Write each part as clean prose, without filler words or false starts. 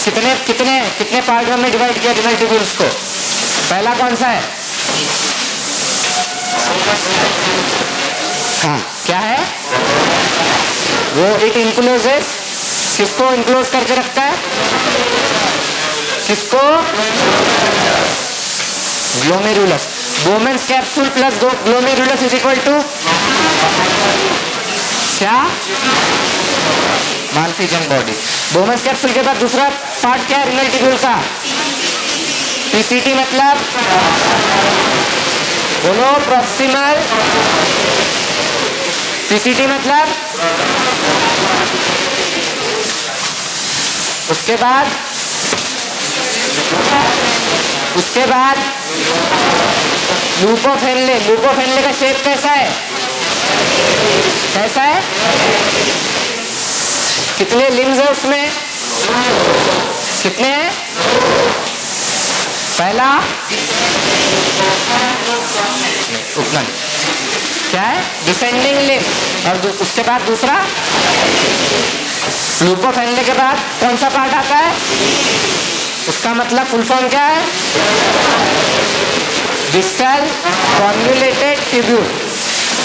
कितने कितने कितने पार्ट में डिवाइड किया रिनल ट्यूब्यूल्स को? पहला कौन सा है? हाँ, क्या है वो? इट इनक्लोजेस, किसको इनक्लोज करके रखता है? किसको? Glomerulus. Bowman's capsule plus glomerulus is equal to क्या? Malpighian body. बोमेन्स कैप्सूल के बाद दूसरा पार्ट क्या है रिनल ट्यूब्यूल का? पीसीटी मतलब बोलो, प्रॉक्सिमल। पीसीटी मतलब उसके बाद loop of Henle. Loop of Henle का शेप कैसा है? कैसा है? कितने लिम्स है उसमें? कितने हैं? पहला उतना क्या है? Descending limb. और उसके बाद दूसरा लूप ऑफ हेनले के बाद कौन सा पार्ट आता है? उसका मतलब फुल फॉर्म क्या है? Distal convoluted tubule.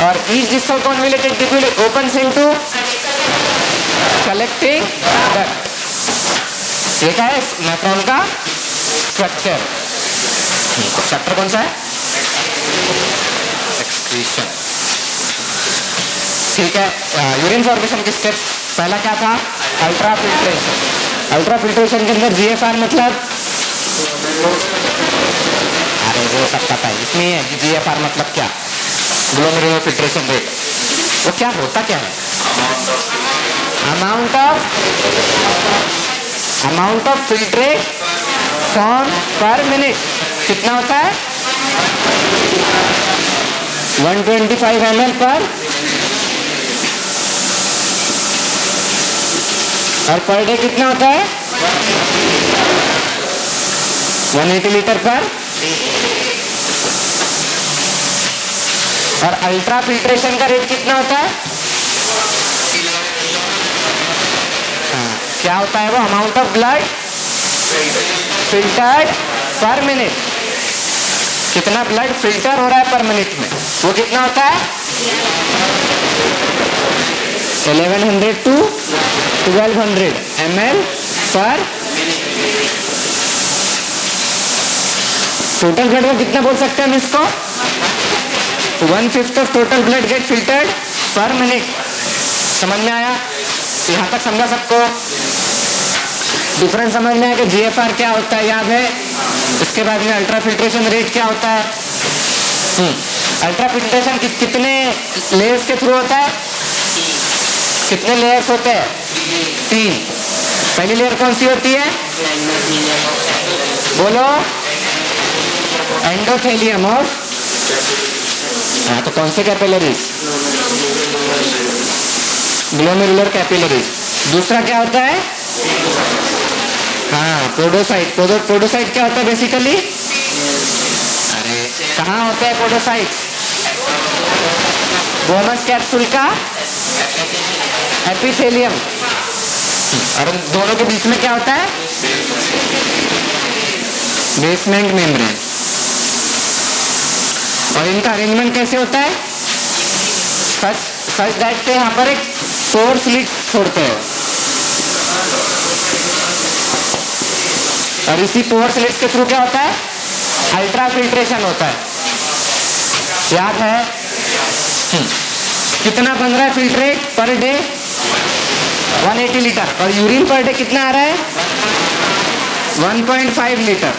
और each distal convoluted tubule opens into collecting duct. ये क्या है नेफ्रॉन का स्ट्रक्चर? चैप्टर कौन सा है? एक्सक्रीशन। ठीक है, यूरिन फॉर्मेशन के स्टेप पहला क्या था? Ultra filtration. अल्ट्रा फिल्ट्रेशन के अंदर जीएफआर मतलब, अरे वो सब पता है, इसमें है जीएफआर मतलब क्या? Glomerular filtration rate. वो क्या होता क्या है? अमाउंट ऑफ फिल्ट्रेट फॉर्म पर मिनट। कितना होता है? 125 ml पर, और पर डे कितना होता है? 180 लीटर पर। और अल्ट्रा फिल्ट्रेशन का रेट कितना होता है? हाँ, क्या होता है वो? Amount of blood filtered per minute. कितना ब्लड फिल्टर हो रहा है पर मिनट में, वो कितना होता है? 1100 to 1200 ml पर। टोटल ब्लड में कितना बोल सकते हैं हम इसको? 1/5 of total blood get filtered per minute. समझ में आया? यहाँ तक समझा सबको? डिफरेंस समझ में आया कि जीएफआर क्या होता है, याद है? इसके बाद में अल्ट्रा फिल्ट्रेशन रेट क्या होता है? अल्ट्रा फिल्ट्रेशन कितने लेयर्स के थ्रू होता है? कितने लेयर्स होते हैं? 3। पहली लेयर कौन सी होती है? बोलो, एंडोथेलियम। और हाँ, तो कौन से कैपिलरीज? Glomerular capillaries. दूसरा क्या होता है? हाँ, पोडोसाइट। पोडोसाइट क्या होता है बेसिकली? अरे कहाँ होते हैं पोडोसाइट? बोमस कैप्सूल का एपिथेलियम। और दोनों के बीच में क्या होता है? Basement membrane. और इनका अरेंजमेंट कैसे होता है? सच दैट यहाँ पर एक पोर स्लिट छोड़ते हैं, और इसी पोर स्लिट के थ्रू क्या होता है? अल्ट्रा फिल्ट्रेशन होता है। याद है? कितना बन रहा है फिल्ट्रेट पर डे? 180 लीटर। और यूरिन पर डे कितना आ रहा है? 1.5 लीटर।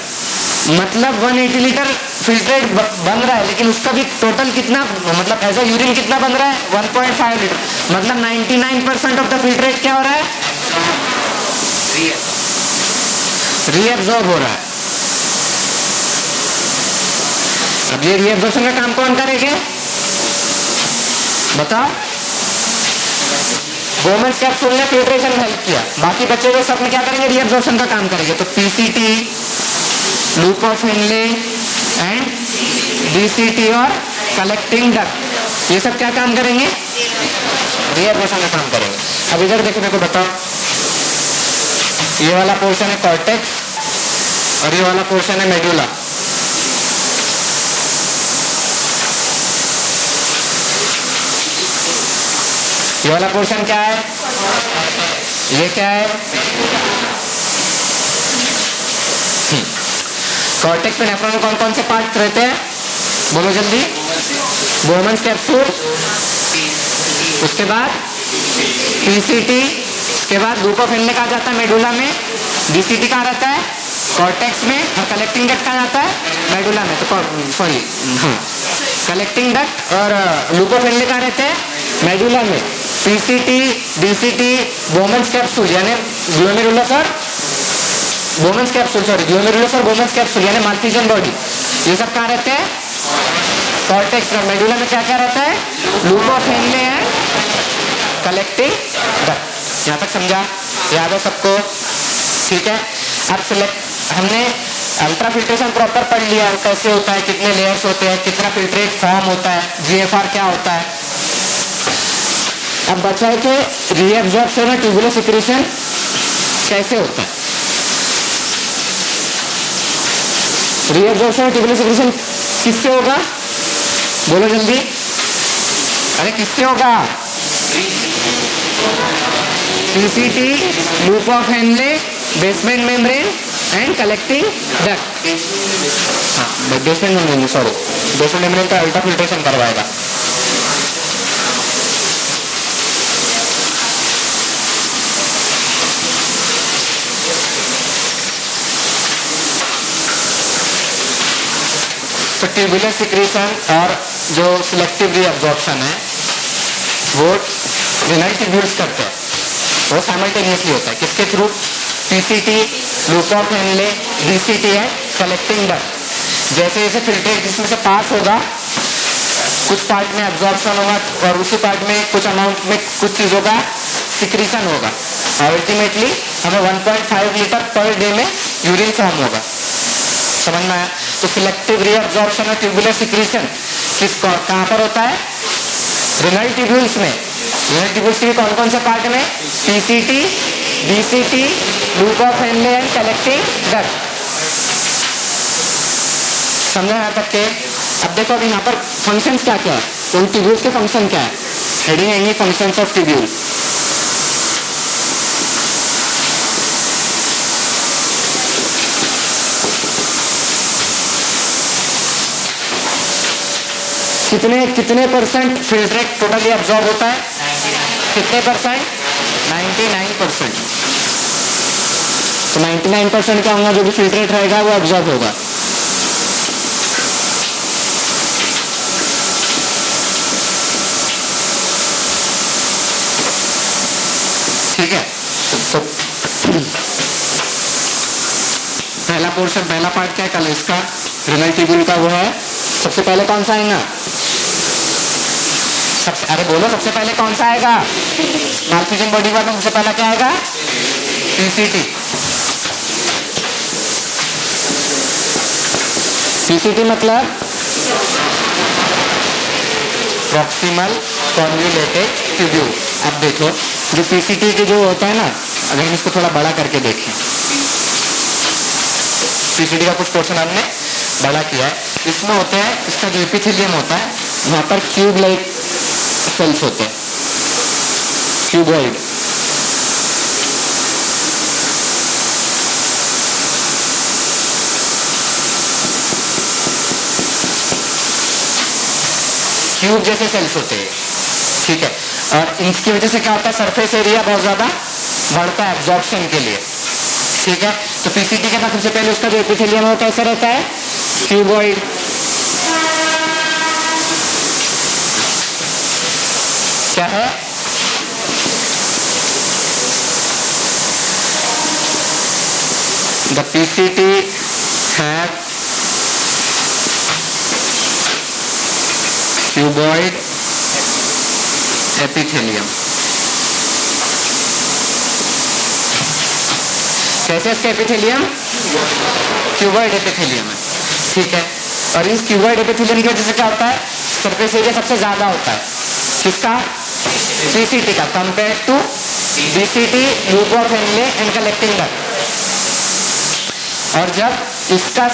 मतलब 180 लीटर फिल्ट्रेट बन रहा है, लेकिन उसका भी टोटल कितना, मतलब एज अ यूरिन कितना बन रहा है? 1.5 लीटर। मतलब 99% ऑफ द फिल्ट्रेट क्या हो रहा है? रीएब्सॉर्ब हो रहा है। अब ये रीएब्सॉर्प्शन का काम कौन करेंगे बताओ? बोमेन्स कैप्सूल ने फिल्ट्रेशन में हेल्प किया, बाकी बच्चे हुए सब में क्या करेंगे? रीएब्सॉर्प्शन का काम करेंगे। तो PCT, loop of Henle and DCT और कलेक्टिंग डक्ट, ये सब क्या काम करेंगे? रीएब्सॉर्प्शन का काम करेंगे। अब इधर देखो, मेरे को बताओ, ये वाला पोर्शन है कॉर्टेक्स और ये वाला पोर्शन है मेडुला। ये वाला पोर्शन क्या है? ये क्या है? कॉर्टेक्स में नेफ्रॉन में कौन कौन से पार्ट रहते हैं? बोलो जल्दी। बोमन्स कैप्सूल, उसके बाद पीसीटी, उसके बाद लूप ऑफ हेनले कहा जाता है मेडुला में, डीसीटी कहाँ रहता है? कॉर्टेक्स में, और कलेक्टिंग डक्ट कहाँ जाता है? मेडुला में। तो सॉरी, कलेक्टिंग डक्ट और लूप ऑफ हेनले कहाँ रहते हैं? मेडुला में। पीसीटी, डीसीटी, बोमन्स कैप्सूल यानी ग्लोमेरुलस और बोमन्स कैप्सूल, सॉरी ग्लोमेरुलस और बोमन्स कैप्सूल यानी माल्फिजियन बॉडी, ये सब कहाँ रहते हैं? कॉर्टेक्स में। मेडुला में क्या क्या रहता है? लूप ऑफ हेनले है, कलेक्टिंग डक्ट। यहाँ तक समझा? याद है सबको? ठीक है। अब सिलेक्ट हमने अल्ट्रा फिल्ट्रेशन प्रॉपर पढ़ लिया, कैसे होता है, कितने लेयर्स होते हैं, कितना फिल्ट्रेट फॉर्म होता है, जीएफआर क्या होता है। अब बचा है कि रीएब्जॉर्प्शन और ट्यूबुलर सिक्रीशन कैसे होता है। रीएब्जॉर्प्शन और ट्यूबुलर सिक्रीशन किससे होगा? बोलो जल्दी। अरे किससे होगा? PCT, loop of Henle, basement membrane and collecting duct. हाँ, basement membrane, sorry basement membrane का अल्ट्रा फिल्ट्रेशन करवाएगा। तो ट्यूबुलर सिक्रीशन और जो सिलेक्टिव रीअब्जॉर्प्शन है वो रिनल ट्यूब्यूल्स करते हैं, वो साइमल्टेनियसली होता है। किसके through? PCT, loop of Henley, DCT है, कलेक्टिंग डक्ट। जैसे जैसे फिल्ट्रेट जिसमें से पास होगा, कुछ पार्ट में एब्जॉर्प्शन होगा और उसी पार्ट में कुछ अमाउंट में कुछ चीज़ों का सिक्रीशन होगा, और अल्टीमेटली हमें 1.5 लीटर पर डे में यूरिन फॉर्म होगा। समझ में आया? तो सिलेक्टिव रीअब्जॉर्प्शन और ट्यूबुलर सिक्रीशन कहाँ पर होता है? रिनल ट्यूब्यूल्स में। रिनल ट्यूब्यूल्स के कौन कौन से पार्ट में? PCT, DCT, loop of Henle and collecting duct. समझा यहाँ तक के? अब देखो अभी यहाँ पर फंक्शंस क्या क्या है, तो ट्यूब्यूल्स के फंक्शन क्या है? हेडिंग आएंगी फंक्शंस ऑफ ट्यूब्यूल। कितने परसेंट फिल्ट्रेट टोटली अब्सॉर्ब होता है? कितने परसेंट? 99%। तो 99% क्या होगा? जो भी फिल्ट्रेट रहेगा वो अब्सॉर्ब होगा। ठीक है। तो पहला पोर्शन, पहला पार्ट क्या है कल इसका? रिनल ट्यूब्यूल का, वो है सबसे पहले कौन सा आएगा? अरे बोलो, सबसे पहले कौन सा आएगा? माल्फिजियन बॉडी पार्ट में सबसे पहला क्या आएगा? पीसीटी। पीसीटी मतलब प्रॉक्सिमल कॉन्वोल्यूटेड ट्यूब्यूल। अब देखो जो पीसीटी के जो होता है ना, अगर हम इसको थोड़ा बड़ा करके देखें, पीसीटी का कुछ पोर्शन हमने बड़ा किया है, इसमें होते हैं, इसका जो एपिथेलियम होता है वहाँ पर क्यूब लाइक सेल्स होते हैं, क्यूबॉइड। क्यूब जैसे सेल्स होते हैं, ठीक है। और इसकी वजह से क्या होता है? सरफेस एरिया बहुत ज्यादा बढ़ता है एब्जॉर्प्शन के लिए, ठीक है। तो पीसीटी के पास सबसे पहले उसका जो एपिथेलियम है वो कैसे रहता है? क्यूबॉइड। क्या है? The PCT have cuboid epithelium. कैसे इसका एपिथेलियम? क्यूबॉइड एपिथेलियम है, ठीक है। और इस क्यूबॉइड एपिथेलियम की वजह से क्या होता है? सरफेस एरिया सबसे ज्यादा होता है। किसका? पीसीटी का, compare to DCT, loop of Henle and collecting duct. और जब इसका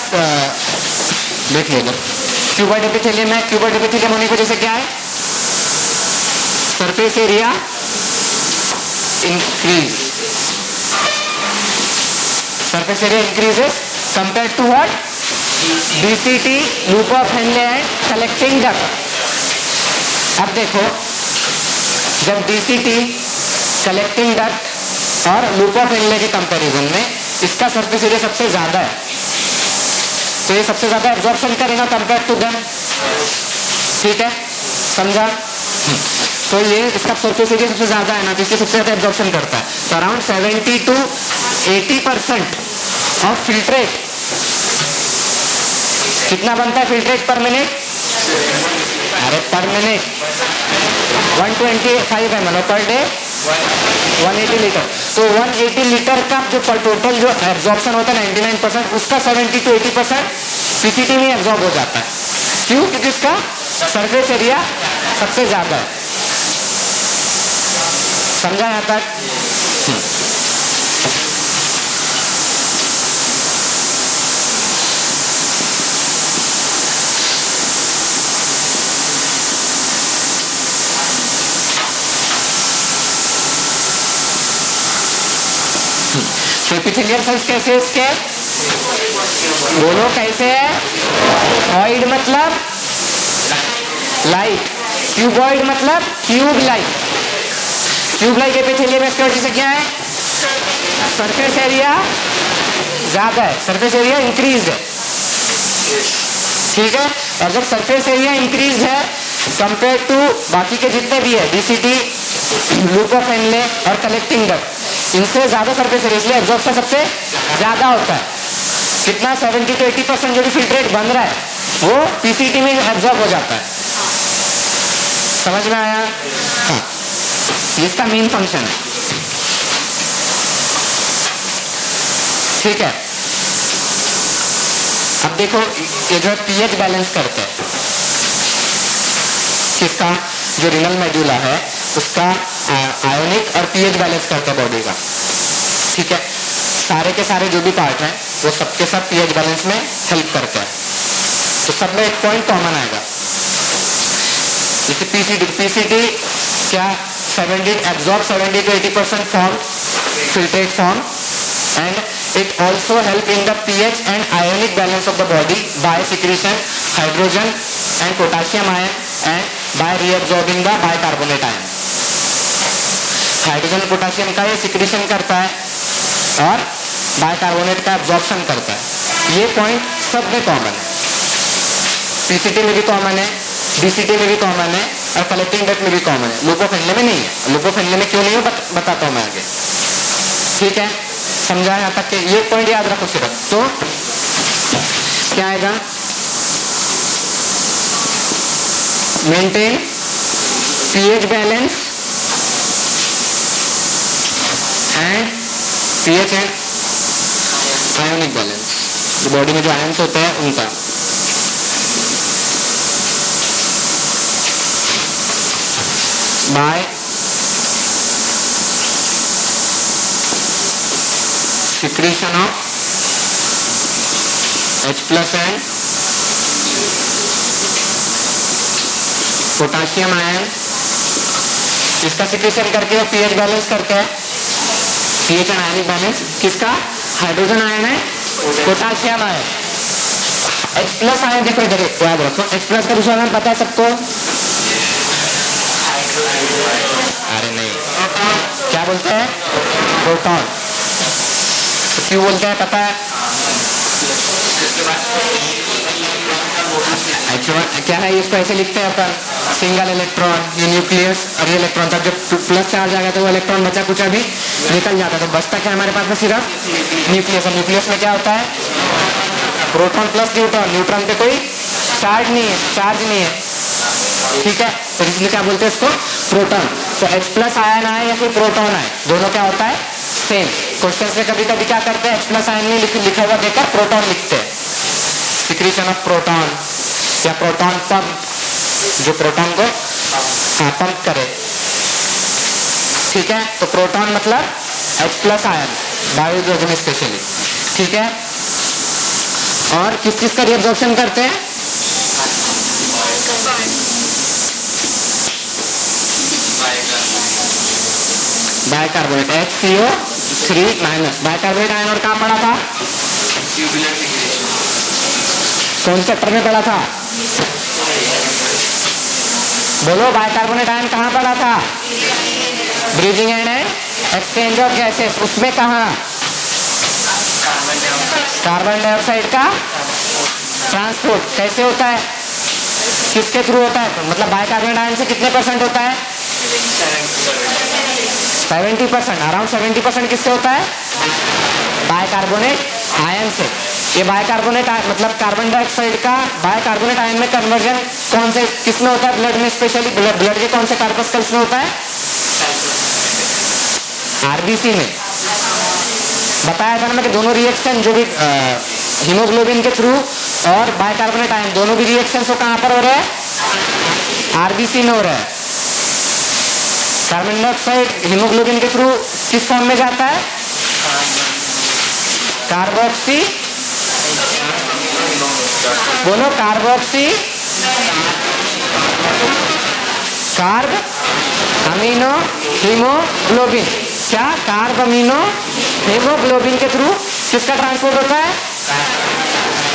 देख लीजिए क्यूबॉइड एपिथेलियम है, क्यूबॉइड एपिथेलियम होने की वजह से क्या है, surface area increase, surface area increases compare to what, DCT, loop of Henle and collecting duct. अब देखो जब डीसीटी, कलेक्टिंग डक्ट और लूप ऑफ हेनले के कंपैरिजन में इसका सरफेस एरिया सबसे ज्यादा है, तो ये सबसे ज्यादा एब्जॉर्प्शन करेगा कंपेयर टू देम, ठीक है, समझा। तो ये इसका सरफेस एरिया सबसे ज्यादा है ना, तो इसलिए सबसे ज्यादा एब्जॉर्प्शन करता है। तो अराउंड 70 to 80% ऑफ फिल्ट्रेट, कितना बनता है फिल्ट्रेट पर मिनट, अरे पर minute 125 ml per day 180 litre, तो 180 लीटर का जो टोटल जो एब्जॉर्प्शन होता है 99%, उसका 70 to 80% पीसीटी में एब्जॉर्ब हो जाता है। क्यों? क्योंकि इसका सरफेस एरिया सबसे ज्यादा है। समझा यहाँ तक? तो एपिथेलियल सेल्स कैसे है इसके, बोलो कैसे है, ऑइड मतलब लाइक, क्यूबॉइड मतलब cube like, cube like epithelium इसकी वजह से क्या है, सरफेस एरिया ज्यादा है, सरफेस एरिया इंक्रीज है, ठीक है। और जब सरफेस एरिया इंक्रीज है कंपेयर टू बाकी के जितने भी है, डीसीटी, लूप ऑफ हेनले और कलेक्टिंग डक्ट, इनसे ज्यादा सरफेस एरिया, इसलिए एब्जॉर्प्शन सबसे ज्यादा होता है। कितना, 70 to 80% जो भी फिल्ट्रेट बन रहा है वो पीसीटी में एब्जॉर्ब हो जाता है। समझ में आया? हाँ, इसका मेन फंक्शन है, ठीक है। अब देखो ये जो पीएच बैलेंस करते हैं, किसका, जो रिनल मेडुला है उसका आयोनिक और पीएच बैलेंस करता है बॉडी का, ठीक है। सारे के सारे जो भी पार्ट हैं वो सबके सब पीएच बैलेंस में हेल्प करते हैं। तो सब में एक पॉइंट कॉमन आएगा, जैसे पीसीटी क्या, 70 to 80% form filtrate form, and it also help in the pH and ionic balance of the body by secretion hydrogen and potassium ion and by reabsorbing the bicarbonate ion। Hydrogen potassium का ये secretion करता है और bicarbonate का absorption करता है। ये point सब में कॉमन है, पीसीटी में भी कॉमन है, डीसीटी में भी कॉमन है और कलेक्टिंग डक्ट में भी कॉमन है। लूप ऑफ हेनले में नहीं है। लूप ऑफ हेनले में क्यों नहीं है बताता हूँ मैं आगे, ठीक है। समझा यहाँ तक के, ये पॉइंट याद रखो सिर्फ। तो क्या आएगा, maintain pH balance and pH and ionic balance, तो बॉडी में जो आयन्स होते हैं उनका। By secretion of H+ and potassium ion, इसका सिक्रेशन करके पीएच बैलेंस करते हैं, पीएच एंड आयनिक बैलेंस। किसका, हाइड्रोजन आयन है, पोटासियम आयन। H+ आयन देखो इधर याद रखो, H+ का दूसरा नाम पता है सबको, अरे नहीं, क्या बोलते हैं, प्रोटॉन। क्यों बोलते हैं पता है, क्या है, इसको ऐसे लिखते हैं अपन, सिंगल इलेक्ट्रॉन, ये न्यूक्लियस और ये इलेक्ट्रॉन था। जब प्लस चार्ज आ गया तो वो इलेक्ट्रॉन बचा कुछ अभी निकल जाता, तो बचता क्या हमारे पास में, सिर्फ न्यूक्लियस। और न्यूक्लियस में क्या होता है, प्रोटॉन प्लस न्यूट्रॉन, न्यूट्रॉन पे कोई चार्ज नहीं है, ठीक है। तो इसलिए क्या बोलते हैं इसको, प्रोटॉन। तो H+ आयन आए या फिर प्रोटॉन आए, दोनों क्या होता है, सेम। क्वेश्चन में कभी कभी क्या करते हैं, H+ आयन में लिखा हुआ देकर प्रोटॉन लिखते हैं, सिक्रीशन ऑफ प्रोटॉन या प्रोटॉन पंप, जो प्रोटॉन को पंप करे, ठीक है। तो प्रोटॉन मतलब H+ आयन, बायोलॉजी में स्पेशली, ठीक है। और किस चीज का रिएब्जॉर्प्शन करते हैं? Bicarbonate HCO3 minus. Bicarbonate ion और कहाँ पड़ा था? कौन चैप्टर में पड़ा था? बोलो, बाइकार्बोनेट आयन कहाँ पड़ा था? Breathing and exchange of gases. उसमें कहाँ? कार्बन डाइऑक्साइड का ट्रांसपोर्ट कैसे होता है? किसके थ्रू होता है? मतलब बाइकार्बोनेट आयन से कितने % होता है? 70%। अराउंड 70% किससे होता है? बाइकार्बोनेट आयन से। ये बाइकार्बोनेट मतलब कार्बन डाइऑक्साइड का बाइकार्बोनेट आयन में कन्वर्जन कौन से किसमें होता है? ब्लड में, स्पेशली ब्लड के कौन से कार्पस्कल्स में होता है? आरबीसी में। बताया था ना मैं कि दोनों रिएक्शन जो भी हीमोग्लोबिन के थ्रू और बाइकार्बोनेट आयन दोनों भी रिएक्शन तो कहां पर हो रहे हैं? आरबीसी में हो रहा है। कार्बन डाइऑक्साइड हीमोग्लोबिन के थ्रू किस फॉर्म में जाता है? कार्बोक्सी, बोलो कार्बोक्सी कार्ब अमीनो हीमोग्लोबिन। क्या? कार्ब अमीनो हीमोग्लोबिन के थ्रू किसका ट्रांसपोर्ट होता है?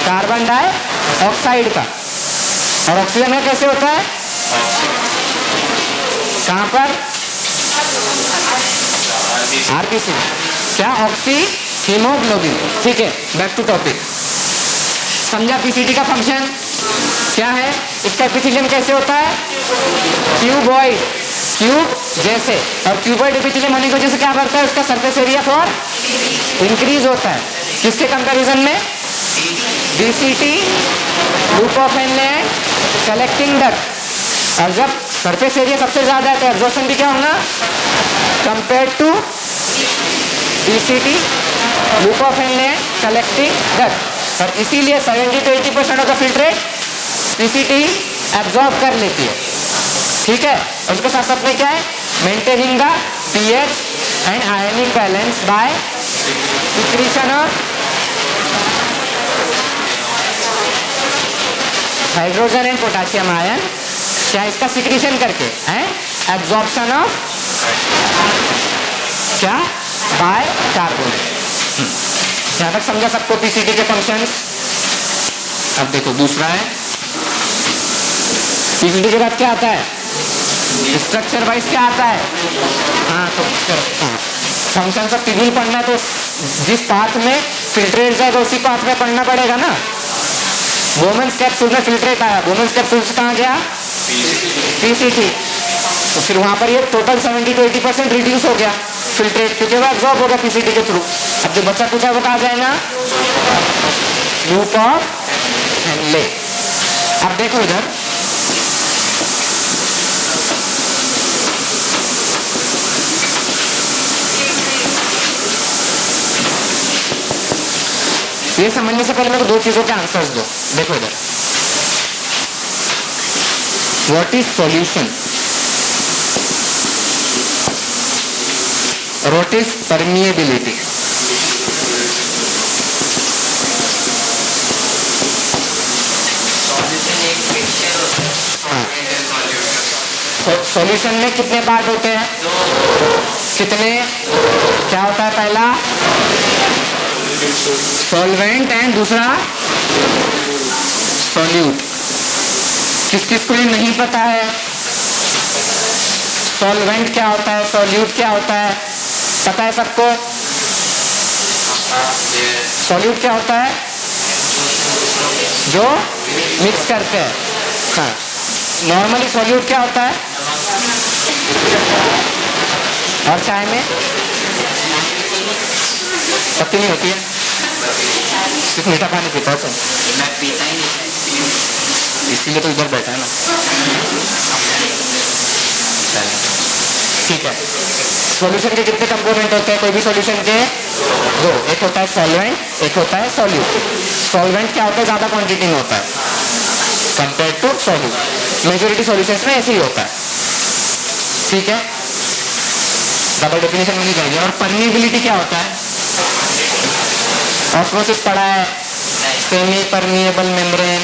कार्बन डाइऑक्साइड का। और ऑक्सीजन का कैसे होता है? कहां पर? आरबीसी। क्या? Oxy haemoglobin. ठीक है, बैक टू टॉपिक। समझा पीसीटी का फंक्शन क्या है? इसका एपिथेलियम कैसे होता है? क्यूबॉइड, क्यूब जैसे। और क्यूबॉइड एपिथेलियम होने की वजह से क्या करता है? उसका सरफेस एरिया फॉर इंक्रीज होता है। किसके कंपैरिजन में? BCT, loop of Henle, collecting duct. और जब सरफेस एरिया सबसे ज्यादा है तो एब्जॉर्प्शन भी क्या होगा? Compare to DCT, loop of Henle, collecting duct. और इसीलिए 70 to 80% of the filtrate PCT absorb कर लेती है। ठीक है, उसके साथ साथ में क्या है? Maintaining the pH and ionic balance by secretion of hydrogen and potassium ion. क्या? इसका सिक्रीशन करके एंड एब्जॉर्प्शन ऑफ क्या? बाइकार्बोनेट। यहां तक समझा सबको पीसीटी के फंक्शंस? अब देखो दूसरा है पीसीटी के बाद क्या आता है? स्ट्रक्चर वाइज क्या आता है? हाँ, तो फंक्शन ऑफ पीसीटी पढ़ना है तो जिस पाथ में फिल्ट्रेट जाएगा उसी पाथ में पढ़ना पड़ेगा ना। वोमेन्स कैप्सूल में फिल्ट्रेट आया, वोमेन्स कैप्सूल से कहाँ गया? पीसीटी। तो फिर वहां पर ये टोटल 70 to 80% रिड्यूस हो गया फिल्ट्रेट, क्योंकि वो एब्जॉर्ब होगा पीसीटी के थ्रू। अब जो बच्चा पूछा वो कहा जाएगा? Loop of inlet. अब देखो इधर ये समझने से पहले मेरे को दो चीजों के आंसर्स दो। देखो इधर, what is solution, what is permeability. Solution में कितने पार्ट होते हैं? कितने? क्या होता है? पहला सॉल्वेंट एंड दूसरा सॉल्यूट। किस किस को ये नहीं पता है? सॉल्वेंट क्या होता है, सॉल्यूट क्या होता है? पता है सबको? सॉल्यूट क्या होता है? जो मिक्स करते हैं। हाँ, नॉर्मली सॉल्यूट क्या होता है? और चाय में पत्ती नहीं होती है, सिर्फ मीठा पानी पीता है। मैं पीता ही नहीं, इसीलिए तो इधर बैठा है ना। ठीक है, सॉल्यूशन के कितने कंपोनेंट होते हैं? कोई भी सॉल्यूशन के दो, एक होता है सॉल्वेंट, एक होता है सॉल्यूट। सॉल्वेंट क्या होता है? ज्यादा क्वांटिटी में होता है compare to solute. Majority solutions में ऐसे ही होता है। ठीक है, डबल डेफिनेशन में नहीं जाएगी। और परमिएबिलिटी क्या होता है? ऑस्मोसिस पढ़ा है, सेमी परमिएबल मेम्ब्रेन।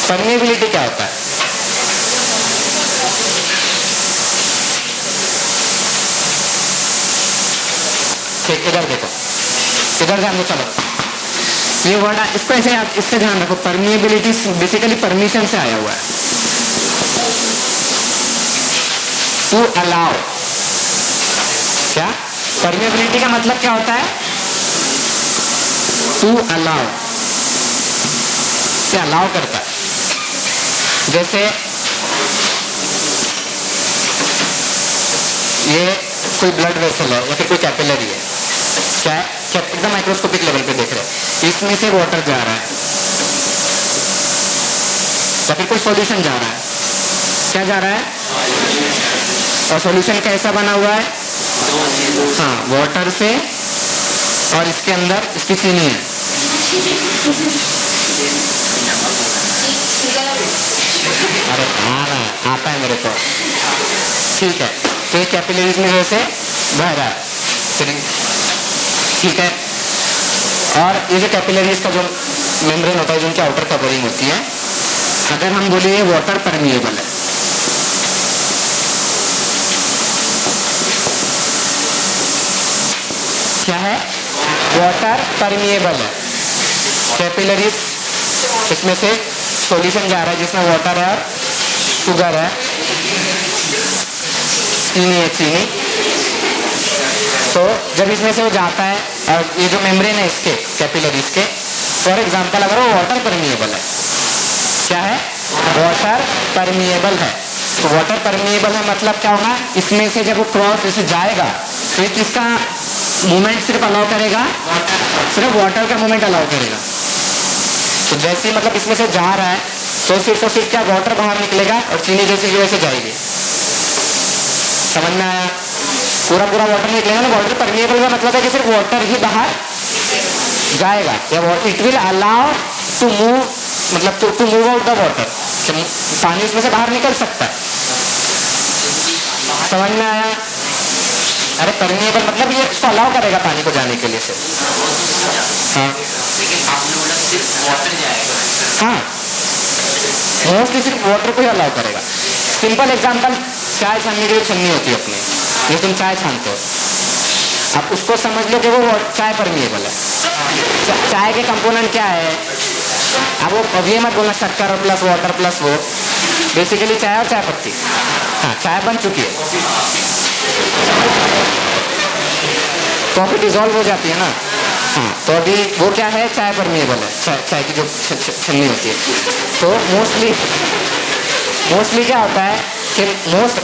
परमिएबिलिटी क्या होता है? ठीक, इधर देखो, इधर ध्यान दो। चलो ये वर्ड इसको ऐसे इससे ध्यान रखो, परमिएबिलिटी बेसिकली परमिशन से आया हुआ है। टू अलाउ, क्या परमिएबिलिटी का मतलब क्या होता है? टू अलाउ, क्या अलाउ करता है। जैसे ये कोई ब्लड वेसल है या फिर कोई कैपिलरी है, क्या है, एकदम माइक्रोस्कोपिक लेवल पे देख रहे हैं, इसमें से वाटर जा रहा है या फिर कोई सॉल्यूशन जा रहा है। क्या जा रहा है? और सॉल्यूशन कैसा बना हुआ है? हाँ, वाटर से, और इसके अंदर इसकी चीनी है। अरे हाँ, आता है मेरे को। ठीक है, तो ये कैपिलरीज में जैसे बह रहा है, ठीक है। और ये जो कैपिलरीज का जो मेम्ब्रेन होता है, जिनकी आउटर कवरिंग होती है, अगर हम बोले ये वाटर परमिएबल है, क्या है? वाटर परमिएबल है। कैपिलरीज, इसमें से सॉल्यूशन जा रहा है जिसमें वाटर है और शुगर है, चीनी है, चीनी। तो जब इसमें से वो जाता है, और ये जो मेम्ब्रेन है इसके कैपिलरीज के, फॉर एग्जांपल अगर वो वाटर परमिएबल है, क्या है? वाटर परमिएबल है। तो वाटर परमिएबल है मतलब क्या होगा? इसमें से जब वो क्रॉस इसे जाएगा तो ये किसका मूवमेंट सिर्फ अलाउ करेगा? सिर्फ वाटर का मूवमेंट अलाउ करेगा। तो जैसे मतलब इसमें से जा रहा है तो सिर्फ और सिर्फ क्या वाटर बाहर निकलेगा और चीनी जैसे की वैसे जाएगी। समझ में आया? पूरा पूरा वाटर निकलेगा ना। वाटर परमिएबल का मतलब है कि सिर्फ वाटर ही बाहर जाएगा, या it will allow to move, मतलब to move out the water, पानी इसमें से बाहर निकल सकता है। समझ में आया? अरे परमिएबल मतलब ये इसको अलाउ करेगा पानी को जाने के लिए सिर्फ। हाँ, हाँ, मोस्टली सिर्फ वाटर को ही अलाउ करेगा। सिंपल एग्जांपल, चाय छानने के लिए छन्नी होती है अपनी, ये तुम चाय छानते हो, अब उसको समझ लो कि वो चाय परमिएबल है। चाय के कंपोनेंट क्या है? अब वो अब ये मत बोलना शक्कर प्लस वाटर प्लस वो, बेसिकली चाय और चाय पत्ती। हाँ, चाय बन चुकी है, कॉफी डिजोल्व हो जाती है ना। हाँ, तो अभी वो क्या है? चाय परमिएबल है, चाय की जो छन्नी होती है। तो मोस्टली क्या होता है कि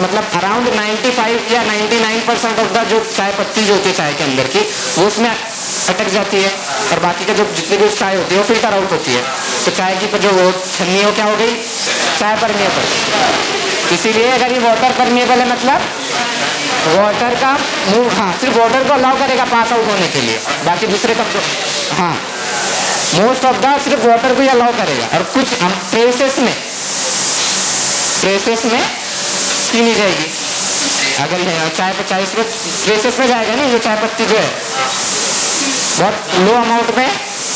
मतलब अराउंड 95 या 99% ऑफ द जो चाय पत्ती जो होती है चाय के अंदर की, वो उसमें अटक जाती है, और बाकी का जो जितनी भी चाय होती है वो फिल्टर आउट होती है। तो चाय की जो वो छन्नी हो क्या हो गई? चाय परमिएबल। इसीलिए अगर ये वाटर परमिएबल है मतलब वाटर का मूव, हाँ, सिर्फ वाटर को अलाउ करेगा पास आउट होने के लिए, बाकी दूसरे का हाँ मोस्ट ऑफ द सिर्फ वाटर को ही अलाउ करेगा। और कुछ हम ट्रेसेस में चीनी जाएगी, अगर है चाय सिर्फ ट्रेसेस में जाएगा नहीं, जो चाय पत्ती जो है बहुत लो अमाउंट में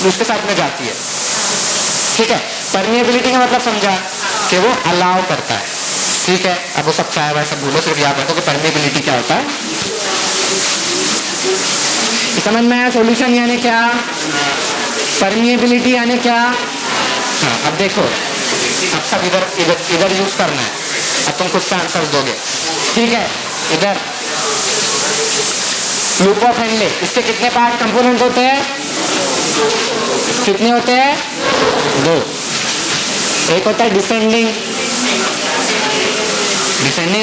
उसके साथ में जाती है। ठीक है, परमिएबिलिटी का मतलब समझा कि वो अलाउ करता है। ठीक है, अब वो सब चाय वाय सब भूलो, सिर्फ याद रखो कि परमिएबिलिटी क्या होता है। समझ में आया? सॉल्यूशन यानी क्या, परमिएबिलिटी यानी क्या। हाँ, अब देखो, अब सब इधर यूज करना है, अब तुम खुद से आंसर दोगे। ठीक है, इधर लूप ऑफ हेनले, इसके कितने पार्ट कंपोनेंट होते हैं? कितने होते हैं? 2। एक होता है डिसेंडिंग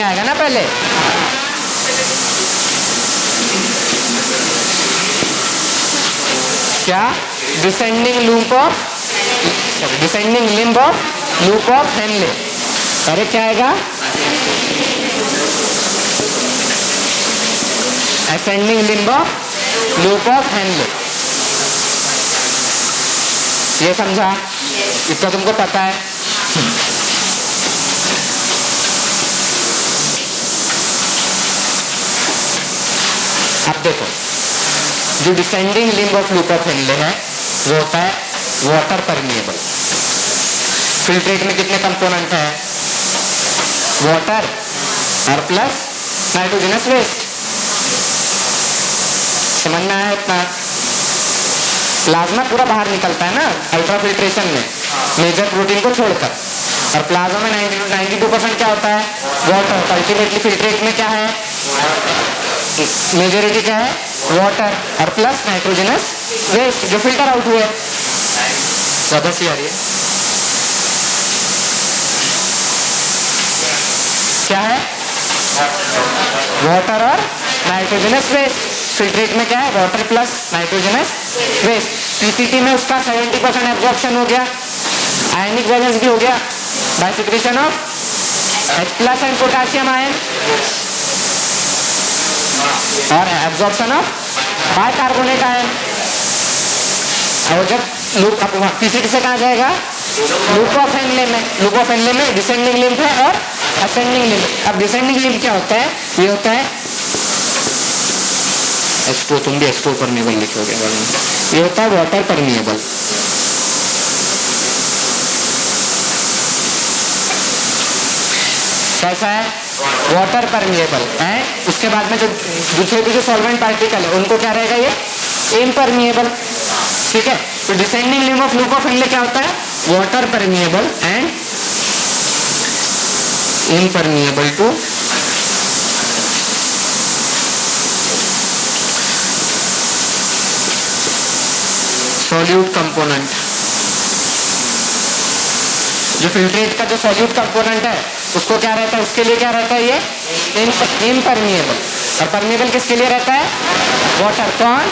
आएगा ना पहले, क्या? Descending limb of loop of Henley. अरे क्या आएगा? Ascending limb of loop of Henley. ये समझा? इसका तुमको पता है? अब देखो, जो descending limb of loop of Henley है वो होता है वाटर परमिएबल। फिल्ट्रेट में कितने कंपोनेंट हैं? वाटर और प्लस नाइट्रोजनस वेस्ट। समझ में आया इतना? प्लाज्मा पूरा बाहर निकलता है ना अल्ट्राफिल्ट्रेशन में, मेजर प्रोटीन को छोड़कर, और प्लाज्मा में 92% क्या होता है? वाटर। अल्टीमेटली फिल्ट्रेट में क्या है? मेजोरिटी क्या है? वाटर और प्लस नाइट्रोजनस वेस्ट जो फिल्टर आउट हुए। ज्यादा सी आ रही है क्या है? वाटर और नाइट्रोजनस वेस्ट। फिल्ट्रेट में क्या है? Water plus nitrogenous waste. PCT में उसका 70% एब्जॉर्प्शन हो गया, आयनिक बैलेंस भी हो गया by secretion of H+ and potassium ion, और एब्जॉर्प्शन ऑफ बाइकार्बोनेट आयन। और जब लूप पीसीटी से कहाँ जाएगा? लूप ऑफ हेनले में। लूप ऑफ हेनले में डिसेंडिंग लिम्फ है और असेंडिंग लिम्फ। अब डिसेंडिंग लिम्फ क्या होता है? ये होता है H2, तुम भी H2 परमिएबल लिखोगे। ये होता है वाटर परमिएबल। कैसा है? वाटर परमिएबल है। उसके बाद में जो दूसरे के जो सॉल्वेंट पार्टिकल है उनको क्या रहेगा? ये इम्परमिएबल। ठीक है, तो descending limb of loop of Henle क्या होता है? Water permeable and impermeable to solute component. जो फिल्ट्रेट का जो सॉल्यूट कंपोनेंट है उसको क्या रहता है? उसके लिए क्या रहता है? ये इम्परमिएबल। और परमिएबल किसके लिए रहता है? वाटर। कौन?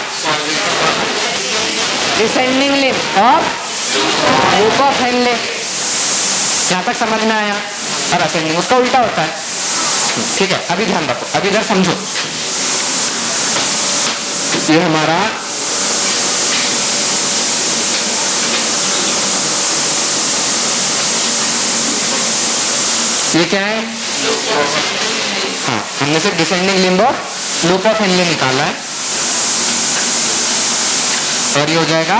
Descending limb of loop of Henley. यहाँ तक समझ में आया? और असेंडिंग उसका उल्टा होता है। ठीक है, अभी ध्यान रखो, अभी इधर समझो। ये हमारा ये क्या है? हाँ, हमने से descending limb of loop of Henley निकाला है, और ये हो जाएगा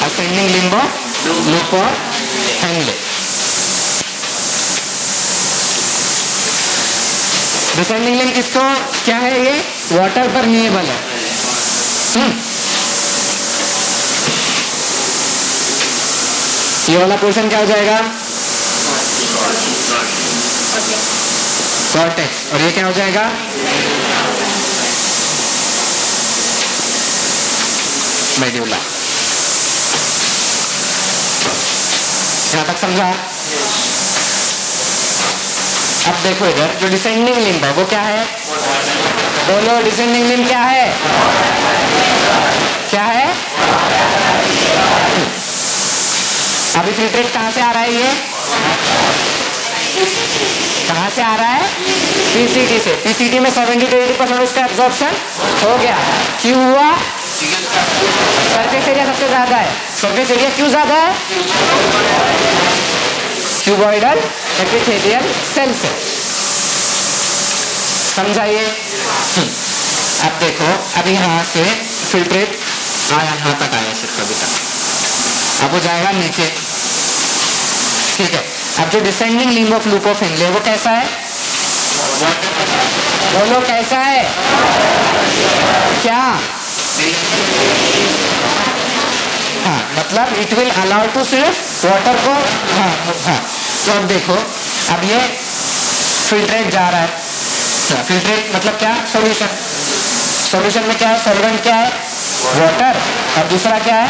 ascending limb of loop of Henley. Descending limb किसको क्या है? ये वाटर परमिएबल है। ये वाला पोर्शन क्या हो जाएगा? कॉर्टेक्स। और ये क्या हो जाएगा? मेड्यूला। यहाँ तक समझा? अब देखो इधर जो डिसेंडिंग लिम्ब है वो क्या है? बोलो, डिसेंडिंग लिम्ब क्या है? क्या है? अभी फिल्ट्रेट कहाँ से आ रहा है? ये कहाँ से आ रहा है? पीसीटी से। पीसीटी में 70 to 80% उसका एब्जॉर्प्शन हो गया। क्यों हुआ? सरफेस एरिया सबसे ज्यादा है। सरफेस एरिया क्यों ज्यादा है? क्यूबॉइडल एपिथेलियल सेल से। समझाइए? अब देखो, अब यहाँ से फिल्ट्रेट आया, यहाँ तक आया सिर्फ अभी तक। अब वो जाएगा नीचे। ठीक है, अब जो descending limb of loop of Henley वो कैसा है? बोलो, कैसा है? क्या? हाँ, मतलब इट विल अलाउ टू सिर्फ वाटर को। हाँ हाँ, तो अब देखो, अब ये फिल्ट्रेट जा रहा है। फिल्ट्रेट मतलब क्या? सॉल्यूशन। सॉल्यूशन में क्या है? सॉल्वेंट क्या है? वाटर। और दूसरा क्या है?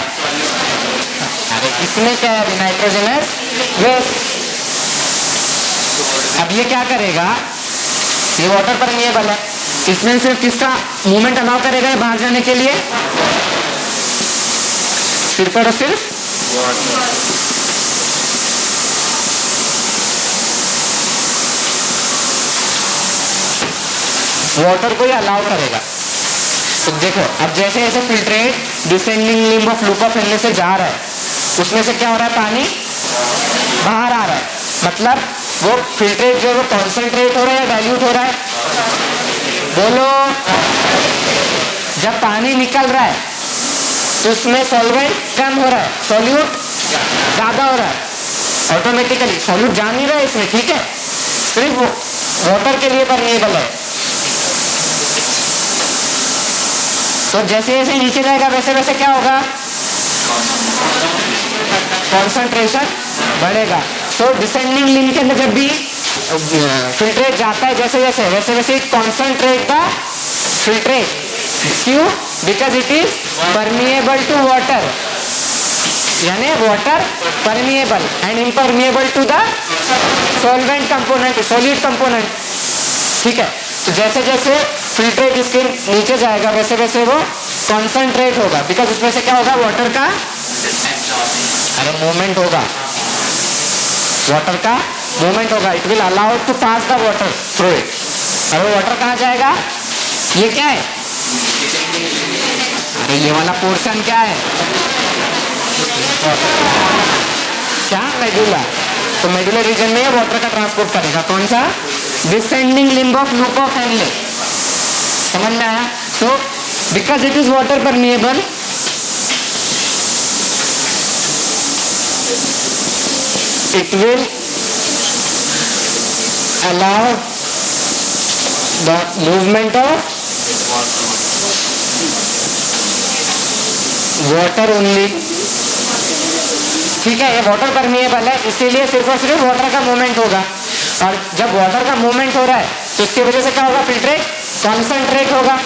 अरे इसमें क्या है? Nitrogenous waste. अब ये क्या करेगा? ये वाटर परमिएबल है, इसमें सिर्फ किसका मूवमेंट अलाउ करेगा ये बाहर जाने के लिए? सिर्फ और सिर्फ वाटर को ही अलाउ करेगा। तो देखो, अब जैसे जैसे filtrate descending limb of loop of Henley से जा रहा है, उसमें से क्या हो रहा है? पानी बाहर आ रहा है। मतलब वो फिल्ट्रेट जो है वो कॉन्सेंट्रेट हो रहा है या डाइल्यूट हो रहा है? बोलो, जब पानी निकल रहा है तो उसमें सॉल्वेंट कम हो रहा है, सॉल्यूट ज्यादा हो रहा है, ऑटोमेटिकली सॉल्यूट जा नहीं रहा है इसमें, ठीक है, सिर्फ वाटर के लिए परमिएबल है। तो जैसे जैसे नीचे जाएगा वैसे वैसे क्या होगा, कॉन्सेंट्रेशन बढ़ेगा। तो डिसेंडिंग लिंब के अंदर जब भी फिल्ट्रेट जाता है जैसे जैसे वैसे वैसे कॉन्सेंट्रेट द फिल्ट्रेट, क्यों, because it is permeable to water, यानी water permeable and impermeable to the solvent component, solid component, ठीक है। तो जैसे जैसे फिल्ट्रेट इसके नीचे जाएगा वैसे वैसे वो कॉन्सेंट्रेट होगा, बिकॉज उसमें से क्या होगा, वाटर का अरे मूवमेंट होगा, वाटर का मूवमेंट होगा, it will allow to pass the water through it. और वाटर कहाँ जाएगा, ये क्या है, अरे ये वाला पोर्शन क्या है, क्या, मेडुला। तो मेडुलर रीजन में वाटर का ट्रांसपोर्ट करेगा, कौन सा, descending limb of loop of Henle, समझ में आया। तो because it is water permeable, it will allow the movement of water only, ठीक है। ये वाटर परमिएबल है, इसीलिए सिर्फ और सिर्फ वाटर का मूवमेंट होगा, और जब वाटर का मूवमेंट हो रहा है तो इसकी वजह से क्या होगा, फिल्ट्रेट कॉन्सेंट्रेट होगा,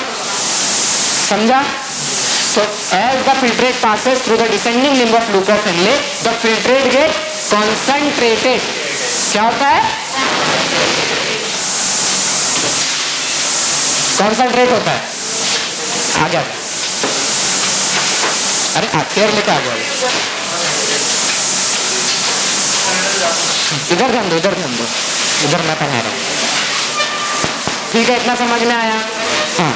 समझा। So as the filtrate passes through the descending limb of loop of Henle, the filtrate get concentrated, क्या होता है, कॉन्सेंट्रेट होता है, आ गया, अरे चेयर लेके आ गया, इधर ध्यान दो, इधर ध्यान दो, इधर मैं पढ़ा रहा हूँ, ठीक है, इतना समझ में आया। हाँ,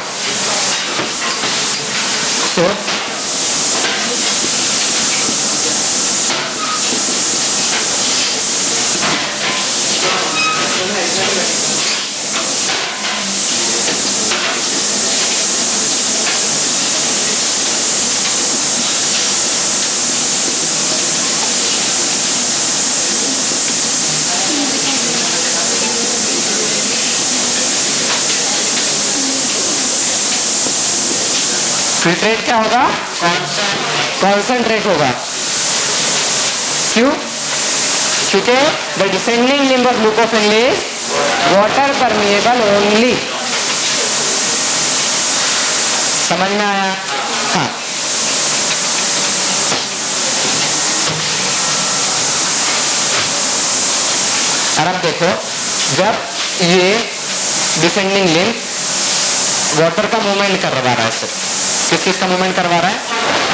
तो फिल्ट्रेट क्या होगा, कॉन्सेंट्रेट होगा, क्यों, क्योंकि the descending limb of loop of Henle is water permeable only, समझ में आया। हाँ, और अब देखो, जब ये डिसेंडिंग लिम्ब वाटर का मूवमेंट करवा रहा है, सिर्फ किस चीज का मूवमेंट करवा रहा है,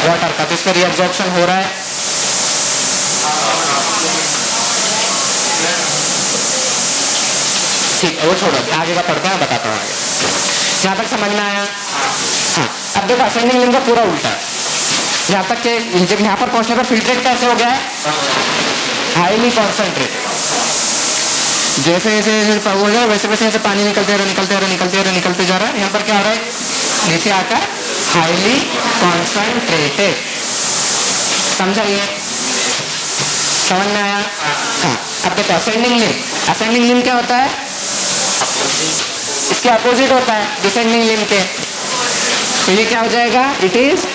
वाटर का, तो इसमें रीअब्जॉर्प्शन हो रहा है, ठीक है, वो छोड़ो, आगे का पढ़ते हैं, बताता हूँ आगे, यहाँ तक समझ में आया। हाँ, अब देखो असेंडिंग लिम्ब का पूरा उल्टा है, यहाँ तक के जब यहाँ पर पहुंचने पर फिल्ट्रेट कैसे हो गया है, हाईली कॉन्सेंट्रेटेड, जैसे जैसे हो जाए वैसे वैसे ऐसे पानी निकलते रहे निकलते रहे निकलते रहे निकलते जा रहा है, यहाँ पर क्या हो रहा है, नीचे आकर हाईली कॉन्सेंट्रेटेड, समझाइए, समझ में आया। हाँ, अब देखो असेंडिंग लिम्ब, असेंडिंग लिम्ब क्या होता है, इसके अपोजिट होता है डिसेंडिंग लिम्ब के, तो ये क्या हो जाएगा, इट इज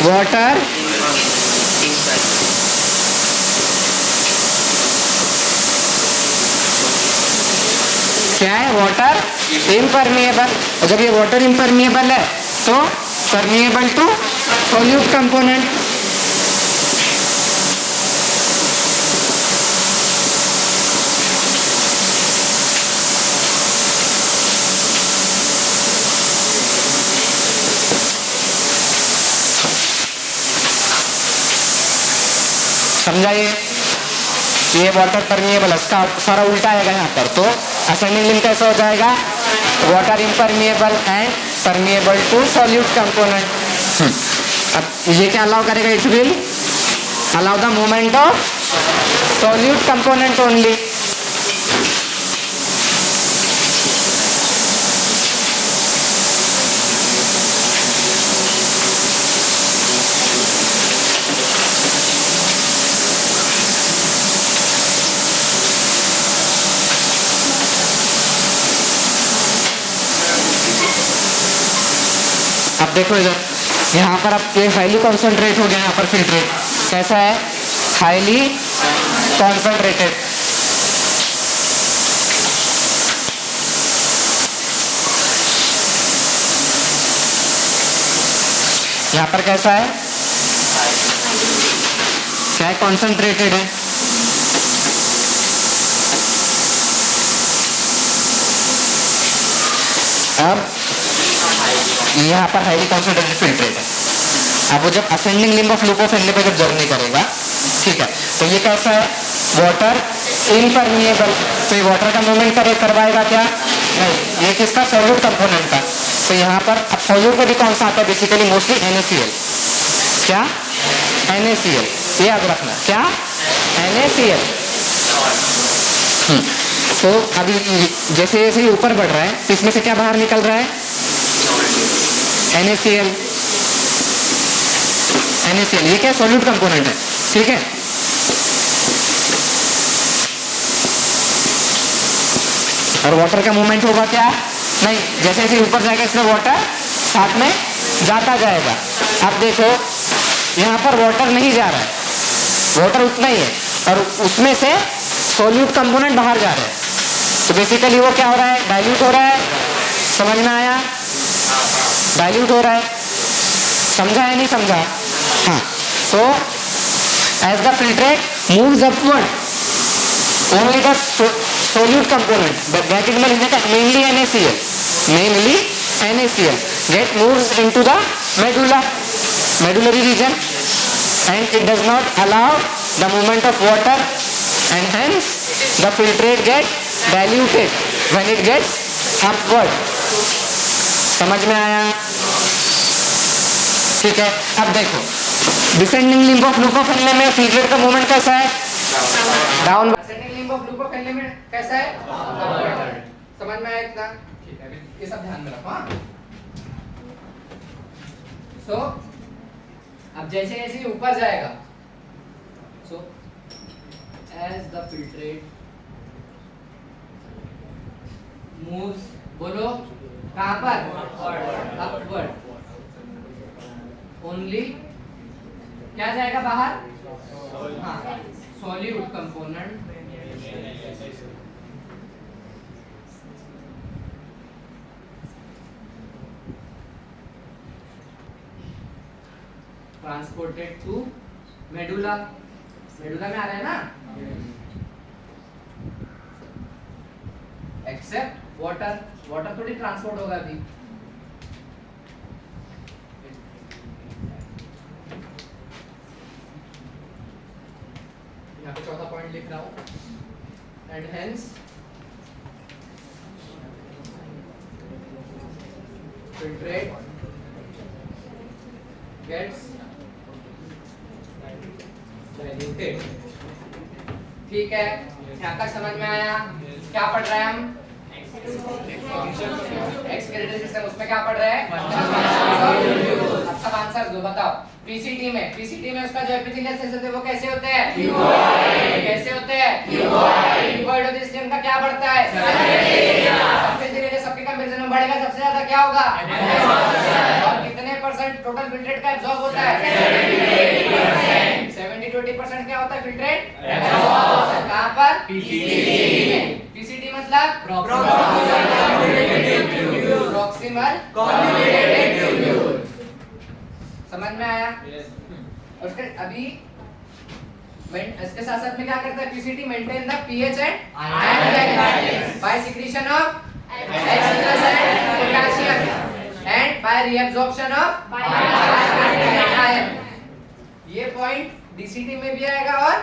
वाटर क्या है, वाटर इम्परमिएबल, और जब ये वाटर इम्परमिएबल है तो परमिएबल टू सॉल्यूट कंपोनेंट, समझाइए। ये वाटर परमिएबल, इसका सारा उल्टा आएगा यहाँ पर, तो असेंडिंग लिम्ब कैसा हो जाएगा, water impermeable and permeable to solute component. अब ये क्या अलाउ करेगा, it will allow the movement of solute component only, अब देखो इधर, यहाँ पर अब ये हाईली कॉन्सेंट्रेट हो गया, यहाँ पर फिल्ट्रेट कैसा है, हाईली कॉन्सेंट्रेटेड। यहाँ पर कैसा है, क्या कॉन्सेंट्रेटेड है। अब यहाँ पर हाईली कॉन्सेंट्रेटेड फिल्ट्रेट है। अब वो जब ascending limb of loop of Henle पे जब जर्नी करेगा, ठीक है, तो ये कैसा है, वाटर इनपरमिएबल, तो ये वाटर का मूवमेंट करवाएगा क्या, नहीं, ये किसका, सॉल्यूट कंपोनेंट का। तो यहाँ पर अब सॉल्यूट में भी कौन सा आता है, बेसिकली मोस्टली NaCl, क्या, NaCl, ये याद रखना, क्या, NaCl। तो अभी जैसे जैसे ये ऊपर बढ़ रहा है तो इसमें से क्या बाहर निकल रहा है, NaCl। NaCl ये क्या, सॉल्यूट कंपोनेंट है, ठीक है। और वाटर का मूवमेंट होगा क्या, नहीं, जैसे जैसे ऊपर जाएगा इसमें वाटर साथ में जाता जाएगा। अब देखो यहाँ पर वाटर नहीं जा रहा है, वाटर उतना ही है, और उसमें से सॉल्यूट कंपोनेंट बाहर जा रहा है। तो बेसिकली वो क्या हो रहा है, डाइल्यूट हो रहा है, समझ में आया, डाइल्यूट हो रहा है, समझा है नहीं समझा, हाँ। तो as the filtrate moves upward, only the solute component, the bracket में लिखने का mainly NaCl, mainly NaCl get moves into the medullary region and it does not allow the movement of water and hence the filtrate get diluted when it gets upward। समझ में आया, ठीक है। अब देखो descending limb of loop of Henle में filtrate का movement कैसा है, down, of loop of Henle में कैसा है, समझ में आया इतना, ठीक है, ये सब ध्यान में रखो, हाँ। सो अब जैसे जैसे ऊपर जाएगा, so as the filtrate moves, बोलो कहां पर, अपवर्ड, ओनली क्या जाएगा बाहर, हाँ, solute component transported to medulla, medulla में आ रहा है ना, एक्सेप्ट वाटर, वाटर थोड़ी ट्रांसपोर्ट होगा अभी, यहाँ पे चौथा पॉइंट लिख रहा हूं, and hence filtrate gets diluted, ठीक है, यहाँ तक समझ में आया। क्या पढ़ रहे हैं हम, एक्सक्रीटरी सिस्टम, उसमें क्या पढ़ रहे हैं, अब सब आंसर दो, बताओ। पीसीटी में उसका जो एपिथेलियल सेल्स होते हैं वो कैसे होते हैं, कैसे होते हैं, क्यूबॉइड होते हैं, इसलिए उनका क्या बढ़ता है, सबसे धीरे सबके कंपैरिजन में बढ़ेगा, सबसे ज्यादा क्या होगा, और कितने परसेंट टोटल फिल्ट्रेट का एब्जॉर्ब होता है, 70 to 80% क्या होता है फिल्ट्रेट, कहां पर, पीसीटी मतलब प्रॉक्सिमल कन्वोल्यूटेड ट्यूब्यूल, समझ में आया। उसके अभी इसके साथ साथ में क्या करता है PCT, maintain the pH and ion balance by secretion of potassium and by reabsorption of ion. ये पॉइंट डीसीटी में भी आएगा और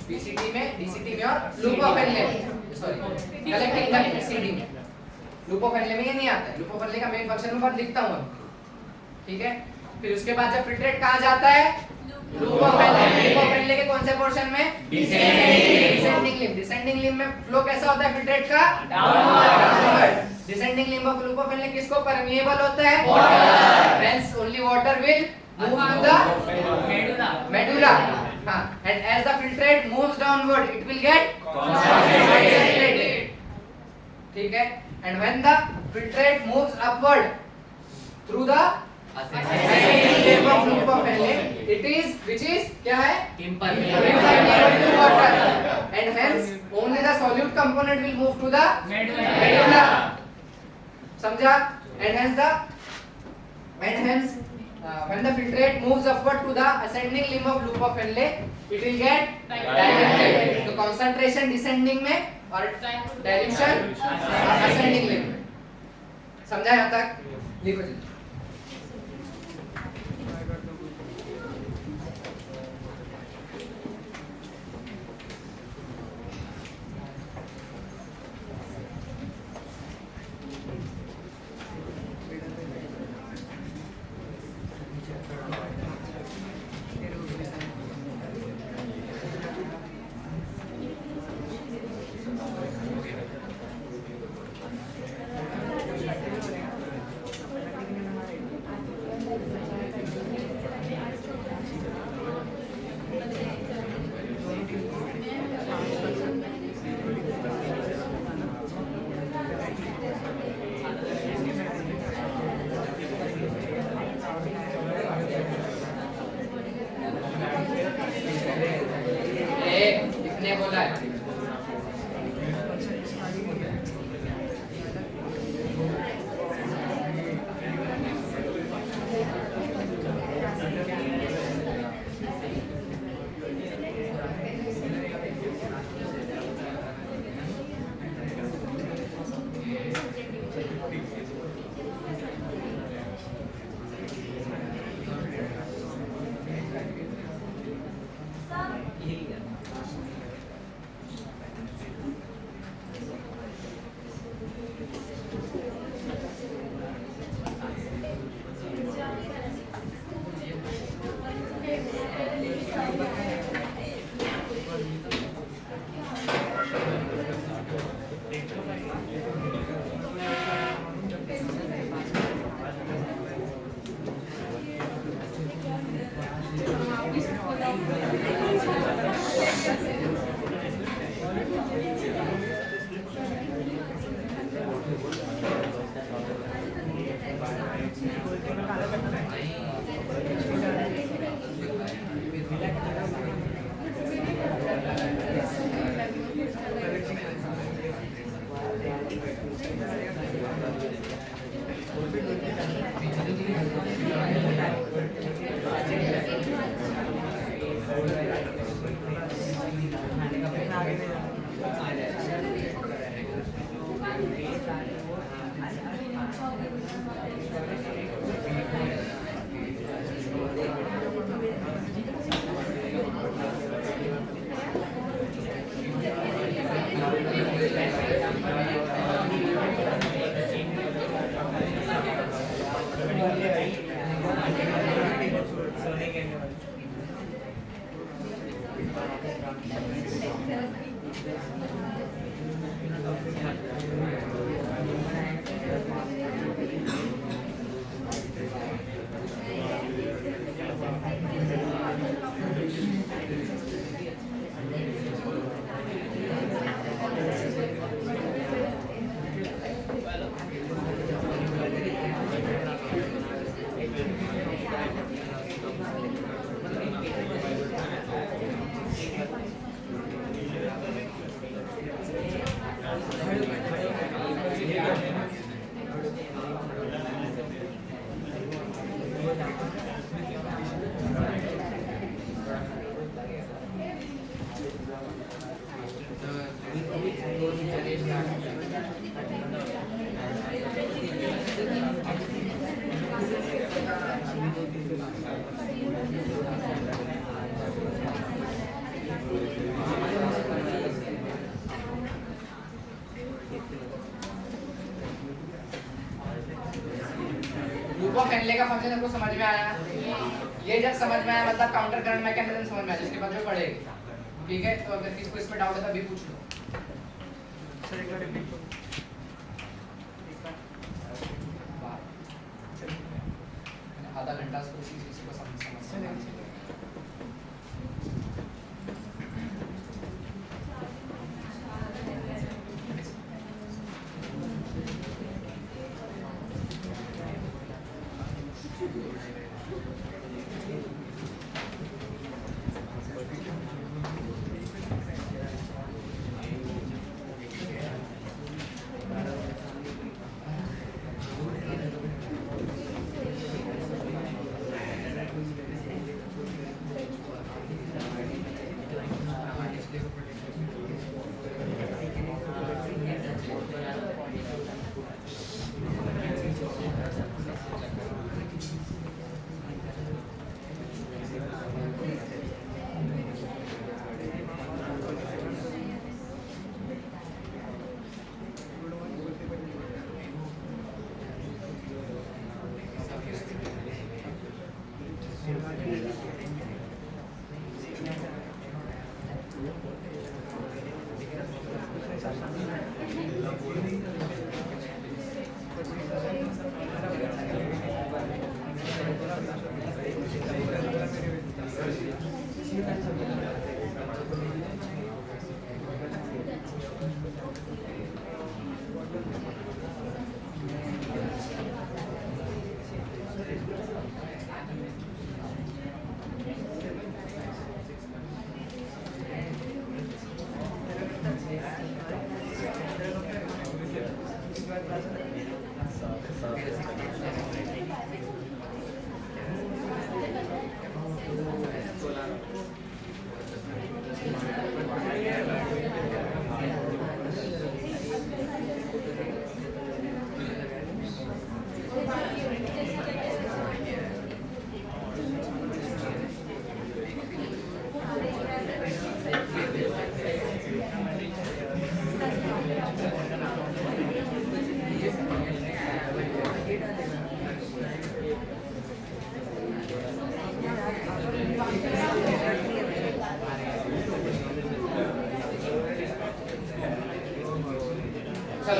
पीसीटी में, डीसीटी में और loop of Henle, sorry collecting the PCD में, लूप ऑफ एनले में ये नहीं आता है, लूप ऑफ एनले का मेन फंक्शन में बात लिखता हूं, ठीक है। फिर उसके बाद जब फिल्ट्रेट कहां जाता है, लूप ऑफ एनले के कौन से पोर्शन में, डिसेंडिंग लिम्ब, डिसेंडिंग लिम्ब में फ्लो कैसा होता है फिल्ट्रेट का, downward. Descending limb of loop of Henle किसको परमिएबल होता है, water, hence only water will move to the medulla, हां, and as the filtrate moves downward it will get concentrated, ठीक है। And when the filtrate moves upward through the ascending limb of loop of Henle. It is which is क्या है? Impermeable to water, and hence only the solute component will move to the medulla. समझा? And hence when the filtrate moves upward to the ascending limb of loop of Henle, it will get diluted. तो concentration descending में और dilution ascending limb में. समझा यहाँ तक? लिखो जी. इसने बोला है फैनले का फंक्शन आपको समझ में आया? ये जब समझ में आया मतलब काउंटर करंट मैकेनिज्म समझ में आया, जिसके बाद में पढ़ेंगे. ठीक है, तो अगर किसी को इसमें डाउट है तो अभी पूछ लो. सर एक बार रिपीट करो. आधा घंटा इसको इसी चीज को समझना है. चलो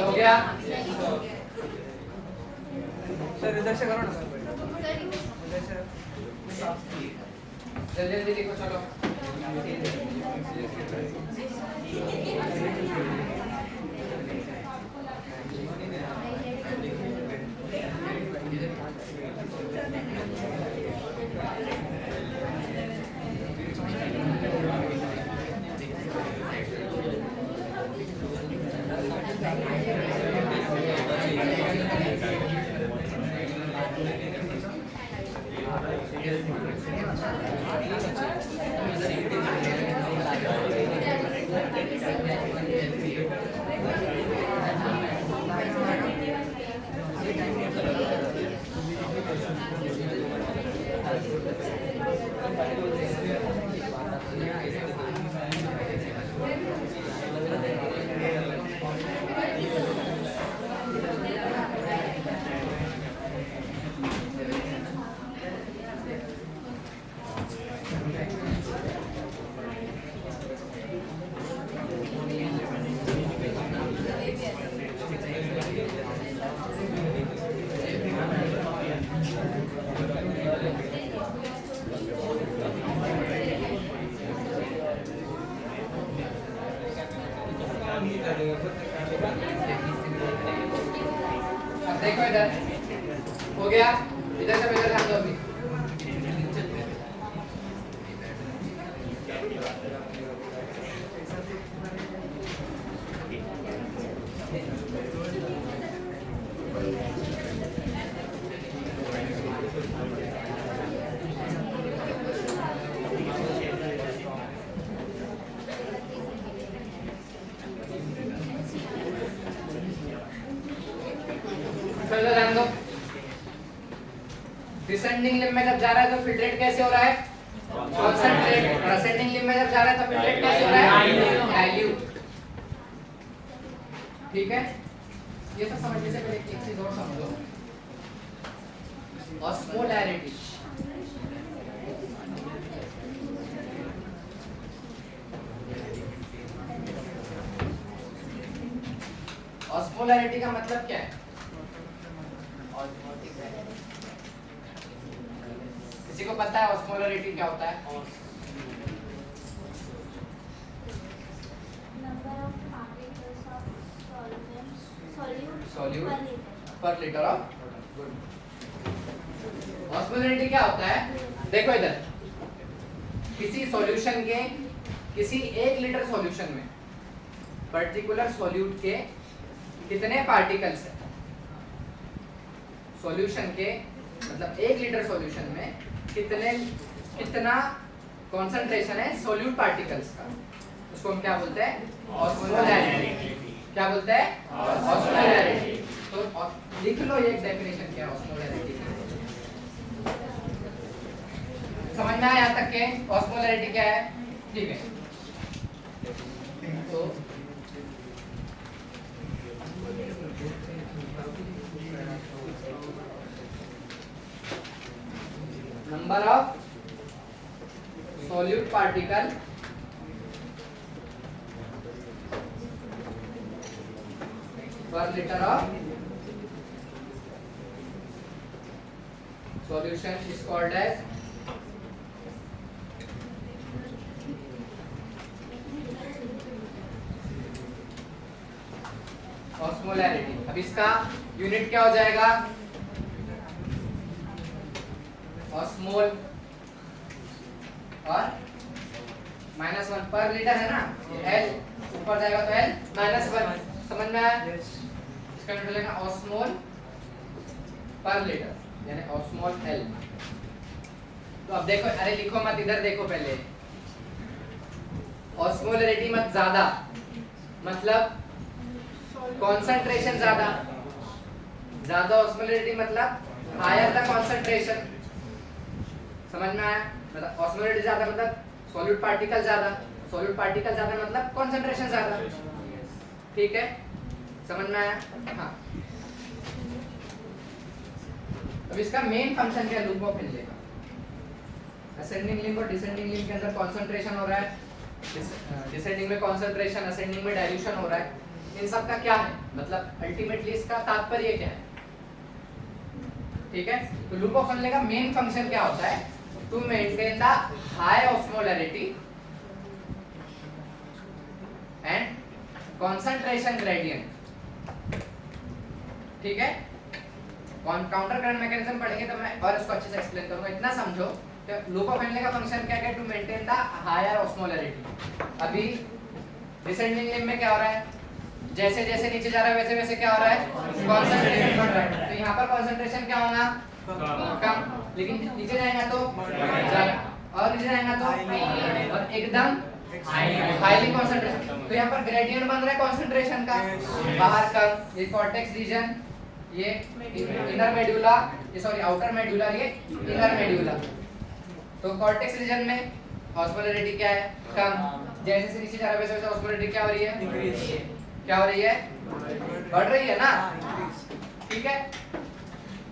हो गया। सर इधर से करो ना जल्दी जल्दी लिखो चलो। अब देखो इधर हो गया। इधर से इधर ध्यान दो अभी। चलो ध्यान दो। डिसेंडिंग लिम्ब में जब जा रहा है तो फिल्ट्रेट कैसे हो रहा है? कॉन्सेंट्रेट। और असेंडिंग लिम्ब में जब जा रहा है तो फिल्ट्रेट कैसे हो रहा है? डाइल्यूट। ठीक है? ये सब समझने से पहले एक चीज और समझो। ऑस्मोलैरिटी। ऑस्मोलैरिटी का मतलब क्या है? किसी को पता है ऑस्मोलैरिटी क्या होता है? solute per liter of osmolarity क्या होता है? देखो इधर, किसी सॉल्यूशन के, किसी 1 लीटर सॉल्यूशन में पर्टिकुलर सॉल्यूट के कितने पार्टिकल्स है? सॉल्यूशन के मतलब 1 लीटर सॉल्यूशन में कितना कॉन्सेंट्रेशन है सॉल्यूट पार्टिकल्स का, उसको हम क्या बोलते हैं? ऑस्मोलैरिटी। क्या बोलते हैं? ऑस्मोलैरिटी। तो लिख लो ये डेफिनेशन क्या है ऑस्मोलैरिटी की। समझ में आया तक के ऑस्मोलैरिटी क्या है? ठीक है, तो number of solute particle per liter of solution is called as osmolarity। अब इसका यूनिट क्या हो जाएगा? ऑस्मोल और -1 पर लीटर है ना, L ऊपर जाएगा तो L -1। समझ में आया? इसका यूनिट लेगा ऑस्मोल पर लीटर, यानी ऑस्मोल L। तो अब देखो, अरे लिखो मत, इधर देखो पहले। ऑस्मोलैरिटी मत ज्यादा, मतलब कॉन्सेंट्रेशन ज्यादा ऑस्मोलैरिटी मतलब हायर द कॉन्सेंट्रेशन। समझ में आया? मतलब ऑस्मोलैरिटी ज्यादा मतलब सॉल्यूट पार्टिकल ज्यादा मतलब कॉन्सेंट्रेशन ज्यादा। ठीक है, समझ में आया? हाँ। अब इसका मेन फंक्शन क्या है लूप ऑफ हेनले का? असेंडिंग लिंक और डिसेंडिंग लिंक के अंदर कॉन्सेंट्रेशन हो रहा है, डिसेंडिंग में कॉन्सेंट्रेशन, असेंडिंग में डाइल्यूशन हो रहा है। इन सब का क्या है मतलब अल्टीमेटली इसका तात्पर्य क्या है? ठीक है, तो लूप ऑफ हेनले का मेन फंक्शन क्या होता है? To maintain the high osmolarity and concentration gradient. ठीक है, काउंटर करंट मैकेनिज्म पढ़ेंगे तो मैं और इसको अच्छे से एक्सप्लेन करूंगा। इतना समझो कि लूप ऑफ हेनले का फंक्शन क्या है? To maintain the higher osmolarity. अभी डिसेंडिंग लिंक में क्या हो रहा है? जैसे जैसे नीचे जा रहा है वैसे वैसे क्या हो रहा है? कॉन्सेंट्रेशन बढ़ रहा है। तो यहाँ पर कॉन्सेंट्रेशन क्या होगा? कम। लेकिन नीचे जाएगा तो ज्यादा, और नीचे जाएगा तो और एकदम हाईली कॉन्सेंट्रेशन। तो यहाँ पर ग्रेडियंट बन रहा है कॉन्सेंट्रेशन का, बाहर कम, ये कॉर्टेक्स रीजन, ये इनर मेडुला, ये सॉरी आउटर मेडुला, ये इनर मेडुला। तो कॉर्टेक्स रीजन में ऑस्मोलैरिटी क्या है? कम। जैसे जैसे नीचे जा रहा है वैसे वैसे ऑस्मोलैरिटी क्या हो रही है? क्या हो रही है? बढ़ रही है ना। ठीक है,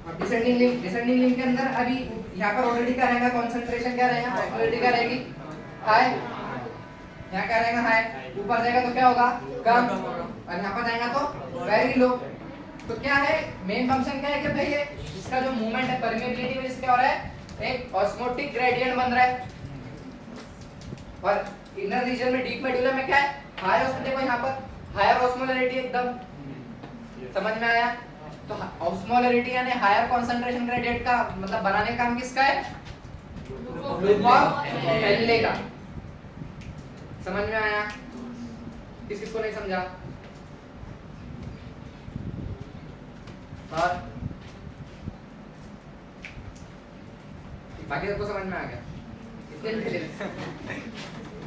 और डिसेंडिंग लिंक के अंदर अभी यहाँ पर ऑलरेडी क्या रहेगा? कॉन्सेंट्रेशन क्या रहेगा? ऑस्मोलैरिटी क्या रहेगी? हाई। यहाँ क्या रहेगा? हाई। ऊपर जाएगा तो क्या होगा? कम, और यहाँ पर जाएगा तो वेरी लो। तो क्या है मेन फंक्शन? क्या है कि भाई ये इसका जो मूवमेंट है, परमेबिलिटी में क्या हो रहा है? एक ऑस्मोटिक ग्रेडियंट बन रहा है। और इनर रीजन में डीप मेडुला में क्या है? High osmolarity. देखो यहाँ पर हायर ऑस्मोलैरिटी एकदम। समझ में आया? तो ऑस्मोलैरिटी यानी हायर कंसंट्रेशन ग्रेडियंट का मतलब बनाने का काम किसका है? लूप ऑफ हेनले का। समझ में आया? किसको नहीं समझा? और बाकी सबको समझ में आ गया?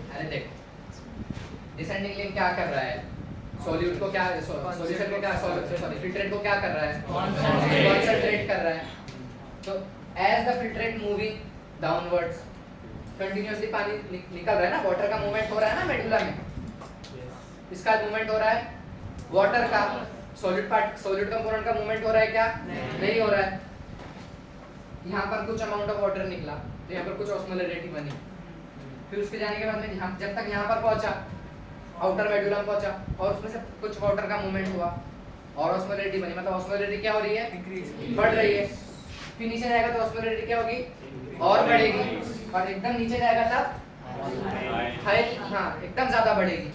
अरे देखो, डिसेंडिंग लिंक क्या कर रहा है? सॉल्यूट को क्या, सॉल्यूशन को क्या, सॉरी फिल्ट्रेट को क्या कर रहा है? कॉन्सेंट्रेट कर रहा है। तो as the filtrate moving downwards, continuously पानी निकल रहा है ना, वाटर का मूवमेंट हो रहा है ना मेडुला में, इसका मूवमेंट हो रहा है। वाटर का सॉलिड कंपोनेंट का मूवमेंट हो रहा है क्या? नहीं हो रहा है। यहाँ पर कुछ अमाउंट ऑफ वाटर निकला तो यहाँ पर कुछ ऑस्मोलैरिटी बनी, फिर उसके जाने के बाद में जब तक यहाँ पर पहुंचा, आउटर मेडुला में पहुंचा, और उसमें से कुछ वाटर का मूवमेंट हुआ और ऑस्मोलैरिटी बनी, मतलब ऑस्मोलैरिटी क्या हो रही है? बढ़ रही है। फिर नीचे जाएगा तो ऑस्मोलैरिटी क्या होगी? और बढ़ेगी, और एकदम नीचे जाएगा तब हाई, हाँ एकदम ज्यादा बढ़ेगी।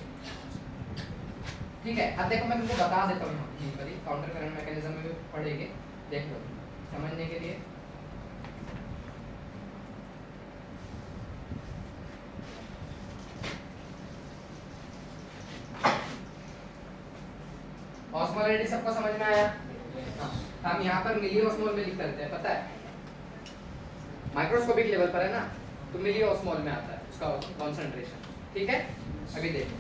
ठीक है, अब देखो मैं तुमको बता देता हूँ, काउंटर करंट मैकेनिज्म में भी पढ़ेंगे, देख लो समझने के लिए। ऑस्मोलैरिटी सबको समझ में आया? हाँ, हम यहाँ पर मिली ऑस्मोल में लिख करते हैं, पता है माइक्रोस्कोपिक लेवल पर है ना, तो मिली ऑस्मोल में आता है उसका कॉन्सेंट्रेशन। ठीक है, अभी देखो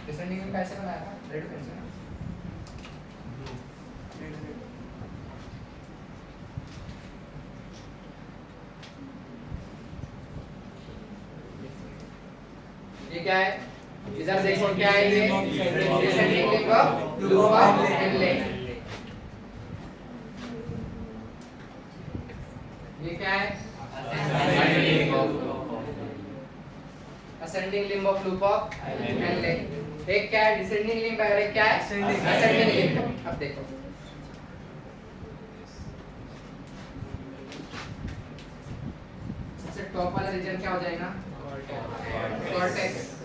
डिसेंडिंग में कैसे बनाया था, रेड पेन से ना? ये क्या है, इधर देखो क्या है, ये descending limb of loop of Henley. ये क्या है, ascending limb of loop of Henley. एक क्या है, डिसेंडिंग लिंब है, और एक क्या है, असेंडिंग लिंब। अब देखो सबसे टॉप वाला रीजन क्या हो जाएगा, कॉर्टेक्स।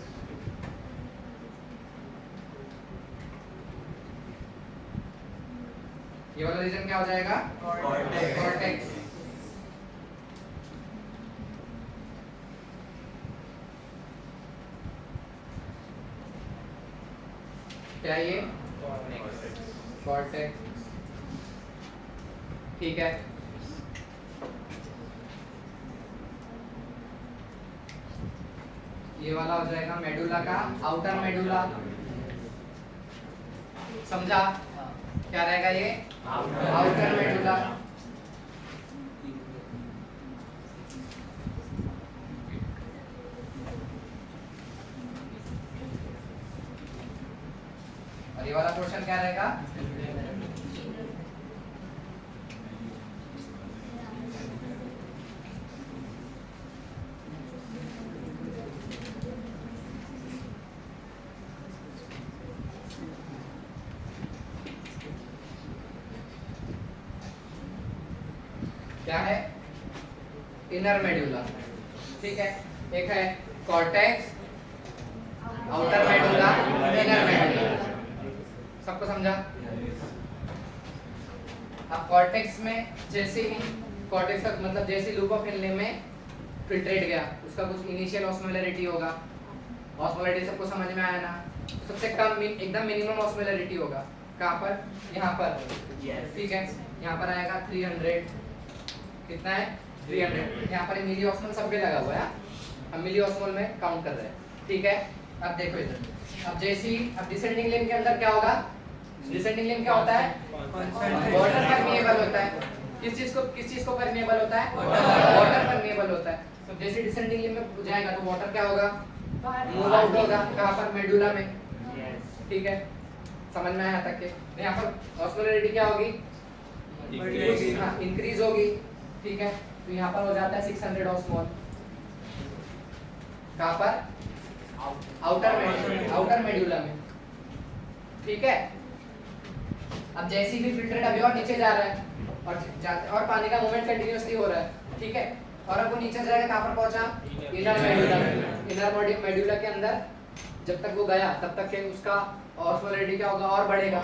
ये वाला रीजन क्या हो जाएगा, कॉर्टेक्स। क्या ये, कॉर्टेक्स। ठीक है, ये वाला हो जाएगा मेडुला का आउटर मेडुला। समझा, क्या रहेगा ये, आउटर मेडुला। और ये वाला पोर्शन क्या रहेगा, क्या है, इनर मेडुला। ठीक है, एक है cortex, outer medulla, inner medulla. सबको समझा? अब कॉर्टेक्स में जैसे ही कॉर्टेक्स का मतलब जैसे लूप ऑफ हेनले में फिल्ट्रेट गया, उसका कुछ इनिशियल ऑस्मोलैरिटी होगा। ऑस्मोलैरिटी सबको समझ में आया ना? सबसे कम एकदम मिनिमम ऑस्मोलैरिटी होगा कहाँ पर, यहाँ पर। ठीक है, यहाँ पर आएगा 300। कितना है, 300। यहाँ पर मिली ऑस्मोल सब पे लगा हुआ है, हम मिली ऑस्मोल में काउंट कर रहे हैं। ठीक है, अब देखो इधर, अब जैसे ही अब डिसेंडिंग लिंब के अंदर क्या होगा, डिसेंडिंग लिंब क्या होता है, वाटर परमिएबल होता है। किस चीज को परमिएबल होता है, वाटर परमिएबल होता है। तो जैसे डिसेंडिंग लिंब में जाएगा तो वाटर क्या होगा, मूव आउट होगा। कहाँ पर, मेडुला में। ठीक है, समझ में आया तक के? यहाँ पर ऑस्मोलैरिटी क्या होगी, इंक्रीज होगी। ठीक है, तो यहाँ पर हो जाता है 600 ऑस्मोल। कहाँ पर, आउटर मेडुला में। ठीक है, अब जैसे ही भी फिल्ट्रेट अभी और नीचे जा रहा है और पानी का मूवमेंट कंटिन्यूअसली हो रहा है। ठीक है, और अब वो नीचे जाएगा, कहाँ पर पहुंचा, इनर मेडुला में। इनर मेडुला के अंदर जब तक वो गया तब तक के उसका ऑस्मोलैरिटी क्या होगा, और बढ़ेगा।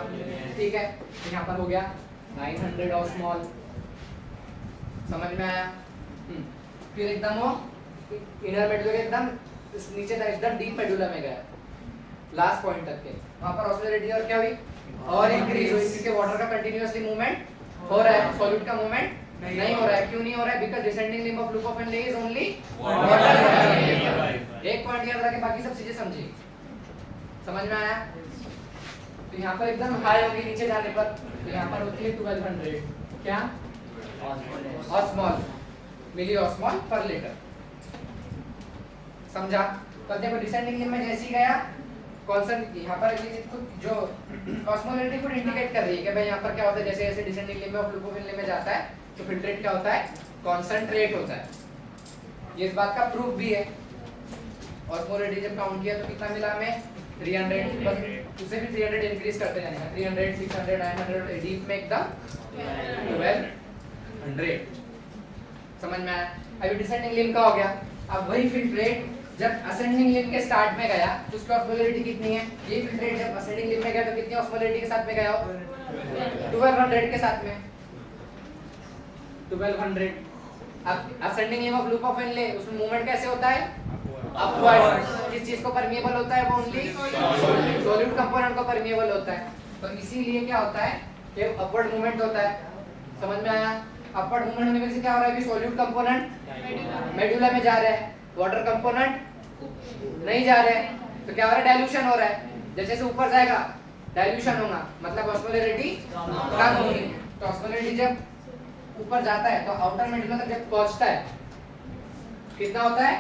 ठीक है, तो यहाँ पर हो गया 900 ऑस्मोल। समझ में आया? फिर एकदम वो इनर मेडुला के एकदम नीचे तक एकदम डीप मेडुला में गया, लास्ट पॉइंट तक के। वहां पर ऑस्मोलैरिटी और क्या हुई, और इंक्रीज हुई, क्योंकि वाटर का कंटिन्यूअसली मूवमेंट हो रहा है, सॉल्यूट का मूवमेंट नहीं हो रहा है। क्यों नहीं हो रहा है, because descending limb of loop of Henle is only water. एक पॉइंट याद रखें, बाकी सब चीजें समझिए। समझ में आया? तो यहाँ पर एकदम हाई होगी नीचे जाने पर, तो यहाँ पर होती है 1200 क्या, ऑस्मोल, मिली ऑस्मोल पर लीटर। समझा? तो देखो डिसेंडिंग लिंब में जैसे ही गया कॉन्सेंट, यहाँ पर जो ऑस्मोलैरिटी को इंडिकेट कर रही है कि भाई यहाँ पर क्या होता है, जैसे जैसे descending limb of loop of Henle में जाता है तो फिल्ट्रेट क्या होता है, कॉन्सेंट्रेट होता है। ये इस बात का प्रूफ भी है। ऑस्मोलैरिटी जब काउंट किया तो कितना मिला हमें, 300। बस उसे भी 300 इंक्रीज करते जाने का, 300, 600, 900, डीप में एकदम 1200। समझ में आया? अभी डिसेंडिंग लिंब का हो गया। अब वही फिल्ट्रेट जब असेंडिंग लिंब के स्टार्ट में गया तो उसकी ऑस्मोलैरिटी कितनी है, ये फिल्ट्रेट जब असेंडिंग लिंब में गया तो कितनी ऑस्मोलैरिटी के साथ में गया हो, 1200 के साथ में, 1200। अब ascending limb of loop of Henley, उसमें मूवमेंट कैसे होता है, अपवर्ड। किस चीज को परमिएबल होता है, वो ओनली सॉल्यूट कंपोनेंट को परमिएबल होता है। तो इसीलिए क्या होता है कि अपवर्ड मूवमेंट होता है। समझ में आया? अपवर्ड मूवमेंट होने की वजह से क्या हो रहा है? अभी सॉल्यूट कंपोनेंट मेडुला में जा रहे हैं, वाटर कंपोनेंट नहीं जा रहे हैं, तो क्या हो रहा है? डाइल्यूशन हो रहा है। जैसे जैसे ऊपर जाएगा डाइल्यूशन होगा, मतलब ऑस्मोलरिटी कम होगी। तो ऑस्मोलरिटी जब ऊपर जाता है तो आउटर मेडुला तक जब पहुंचता है कितना होता है?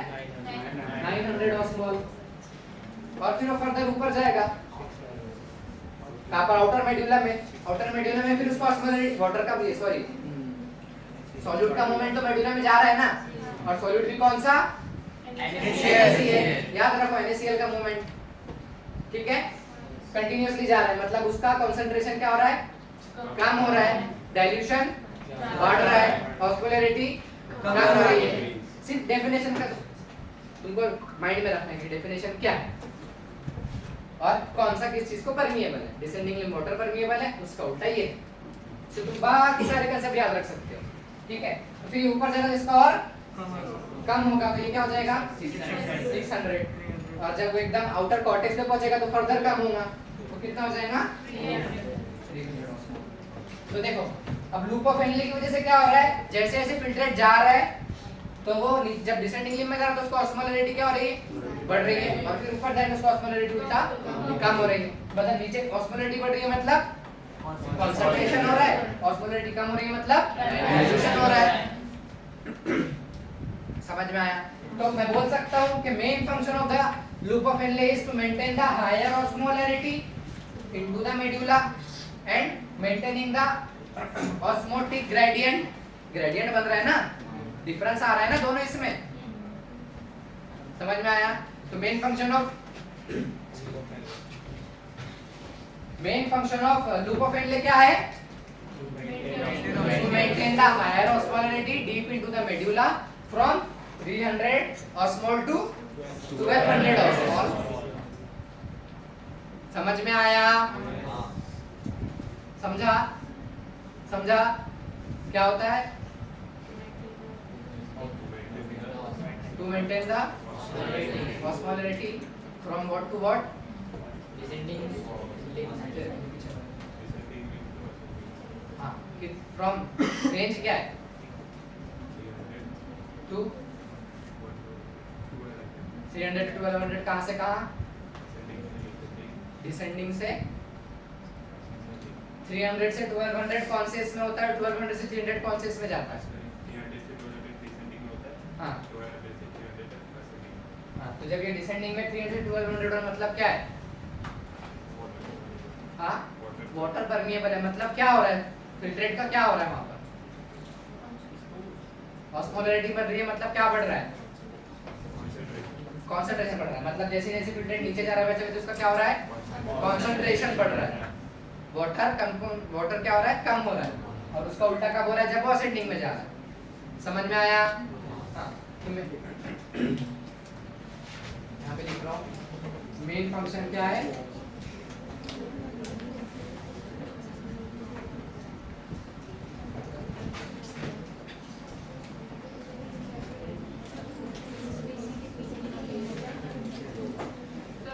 900 ऑस्मोल। और फिर वो फर्दर ऊपर जाएगा कहां पर? आउटर मेडुला में। आउटर मेडुला में फिर उसको ऑस्मोलरिटी वाटर का भी सॉरी सॉल्यूट का मूवमेंट तो मेडुला में जा रहा है ना, और सॉल्यूट भी कौन सा? NaCl। याद रखो NaCl का मूवमेंट, ठीक है, कंटिन्यूअसली जा रहा है, मतलब उसका कंसंट्रेशन क्या हो रहा है? कम हो रहा है, डाइल्यूशन बढ़ रहा है, ऑस्मोलरिटी कम हो रही है। सिर्फ डेफिनेशन का तुमको माइंड में रखना है कि डेफिनेशन क्या है और कौन सा किस चीज को परमिएबल है। डिसेंडिंग लिम्ब वाटर परमिएबल है, उसका उल्टा ये है। तो तुम बाकी सारे कंसेप्ट याद रख सकते हो, ठीक है। तो फिर ऊपर जाएगा इसका और कम होगा, तो ये क्या हो जाएगा? 600। और जब वो एकदम आउटर कॉर्टेक्स पे पहुंचेगा तो फर्दर कम होगा, तो कितना हो जाएगा? 300। तो देखो अब लूप ऑफ हेनले की वजह से क्या हो रहा है? जैसे जैसे फिल्ट्रेट जा रहा है तो वो जब डिसेंडिंग लिम्ब में जा रहा है तो उसको ऑस्मोलरिटी क्या हो रही है? बढ़ रही है, और फिर ऊपर जाएगा उसको ऑस्मोलरिटी उल्टा कम हो रही है। मतलब नीचे ऑस्मोलरिटी बढ़ रही है मतलब कंसंट्रेशन हो रहा है, ऑस्मोलरिटी कम हो रही है मतलब डाइल्यूशन हो रहा है। समझ में आया? तो मैं बोल सकता हूं कि main function of the loop of Henle is to maintain the higher osmolarity into the medulla and maintaining the osmotic gradient. Gradient बन रहा है ना, डिफरेंस आ रहा है ना दोनों इसमें। समझ में आया? तो main function of loop of Henle क्या है? To maintain the higher osmolarity deep into the medulla from 300 osmol to 1200 osmol। समझ में आया? समझा? समझा क्या होता है? To maintain the osmolarity from what to what? हाँ, from range क्या है? to 300 to 1200। कहाँ से कहाँ? डिसेंडिंग से 300 से 1200 कौन से इसमें होता है? 1200 से 300 कौन से इसमें जाता है? हाँ हाँ, तो जब ये डिसेंडिंग में 300 से 1200 का मतलब क्या है? हाँ, वाटर परमिएबल है, मतलब क्या हो रहा है? फिल्ट्रेट का क्या हो रहा है वहां पर? ऑस्मोलरिटी बढ़ रही है, मतलब क्या बढ़ रहा है? कंसंट्रेशन बढ़ रहा है, मतलब जैसे जैसे फिल्ट्रेट नीचे जा रहा है वैसे वैसे उसका क्या हो रहा है? कंसंट्रेशन बढ़ रहा है। वाटर क्या हो रहा है? कम हो रहा है, और उसका उल्टा कब हो रहा है? जब वो असेंडिंग में जा रहा है। समझ में आया? हाँ, तो मैं यहाँ पे लिख रहा हूँ मेन फंक्शन क्या है?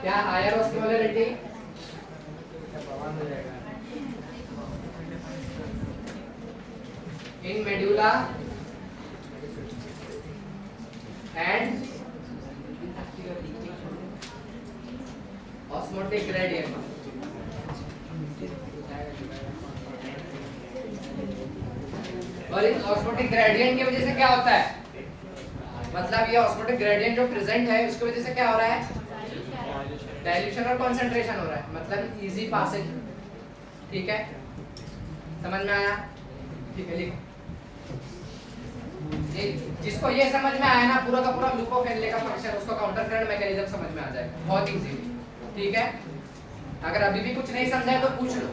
क्या? Higher osmolarity in medulla and osmotic gradient। और इस ऑस्मोटिक ग्रेडियंट की वजह से क्या होता है? मतलब ये ऑस्मोटिक ग्रेडियंट जो प्रेजेंट है उसकी वजह से क्या हो रहा है? डाइल्यूशन और कंसंट्रेशन हो रहा है, मतलब इजी पासेज। ठीक है, समझ में आया? ठीक है, लिखो। जिसको ये समझ में आया ना पूरा का पूरा लूप ऑफ हेनले का फंक्शन, उसको काउंटर करंट मैकेनिज्म समझ में आ जाएगा बहुत इजी। ठीक है, अगर अभी भी कुछ नहीं समझा है तो पूछ लो।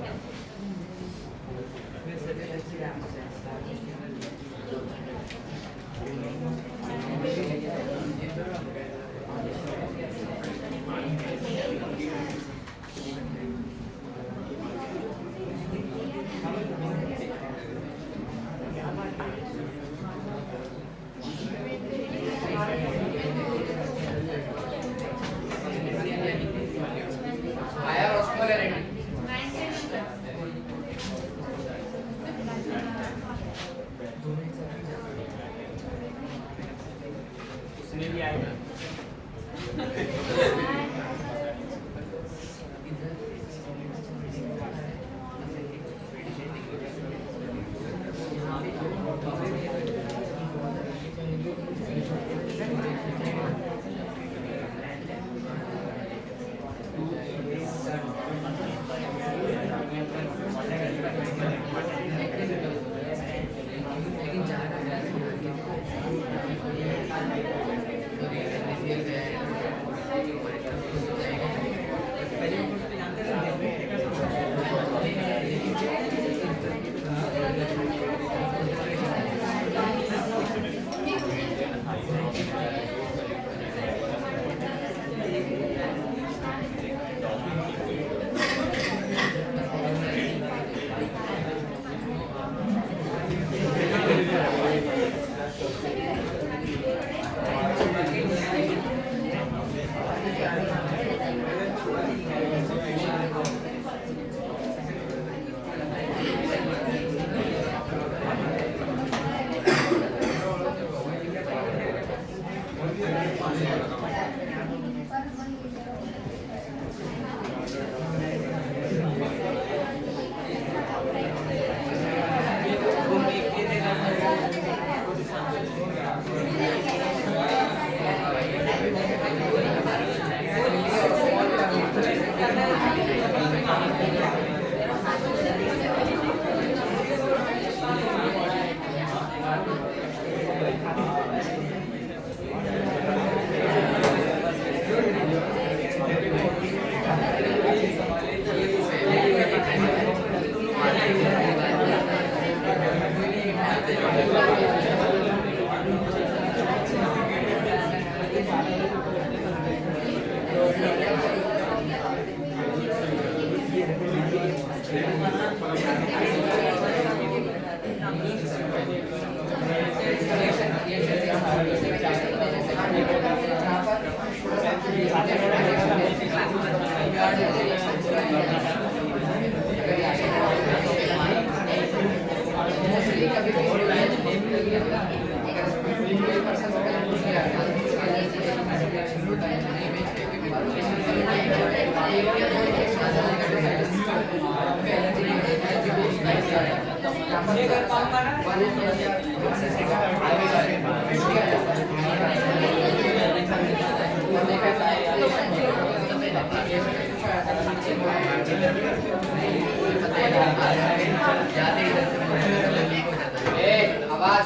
आवाज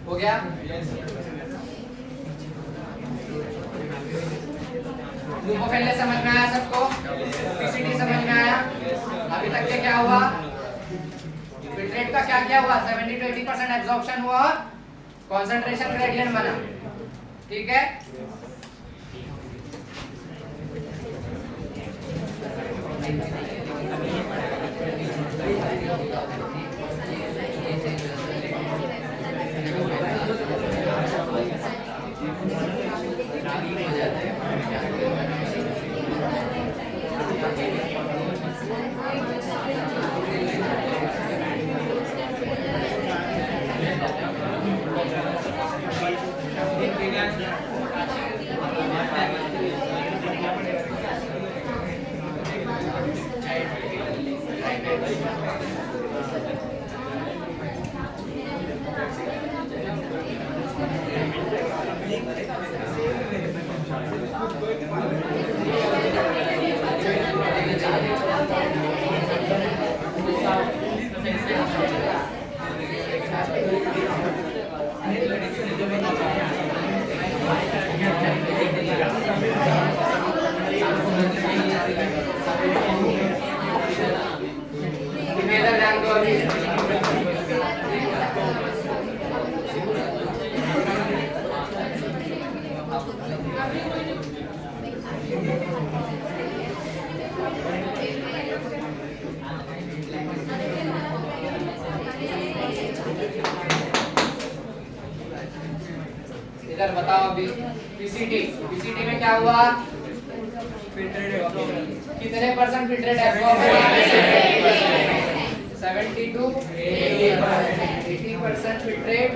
हो गया? लूप ऑफ एल समझ में आया सबको? पीसीटी समझ में आया? अभी तक के क्या हुआ? बिट रेट का क्या हुआ? 70 to 80% एब्जॉर्प्शन हुआ और कंसंट्रेशन ग्रेडियंट बना। ठीक है? इधर बताओ अभी पीसीटी में क्या हुआ? कितने परसेंट फिट रेट एब्जॉर्ब हुआ? 70 to 80% fit rate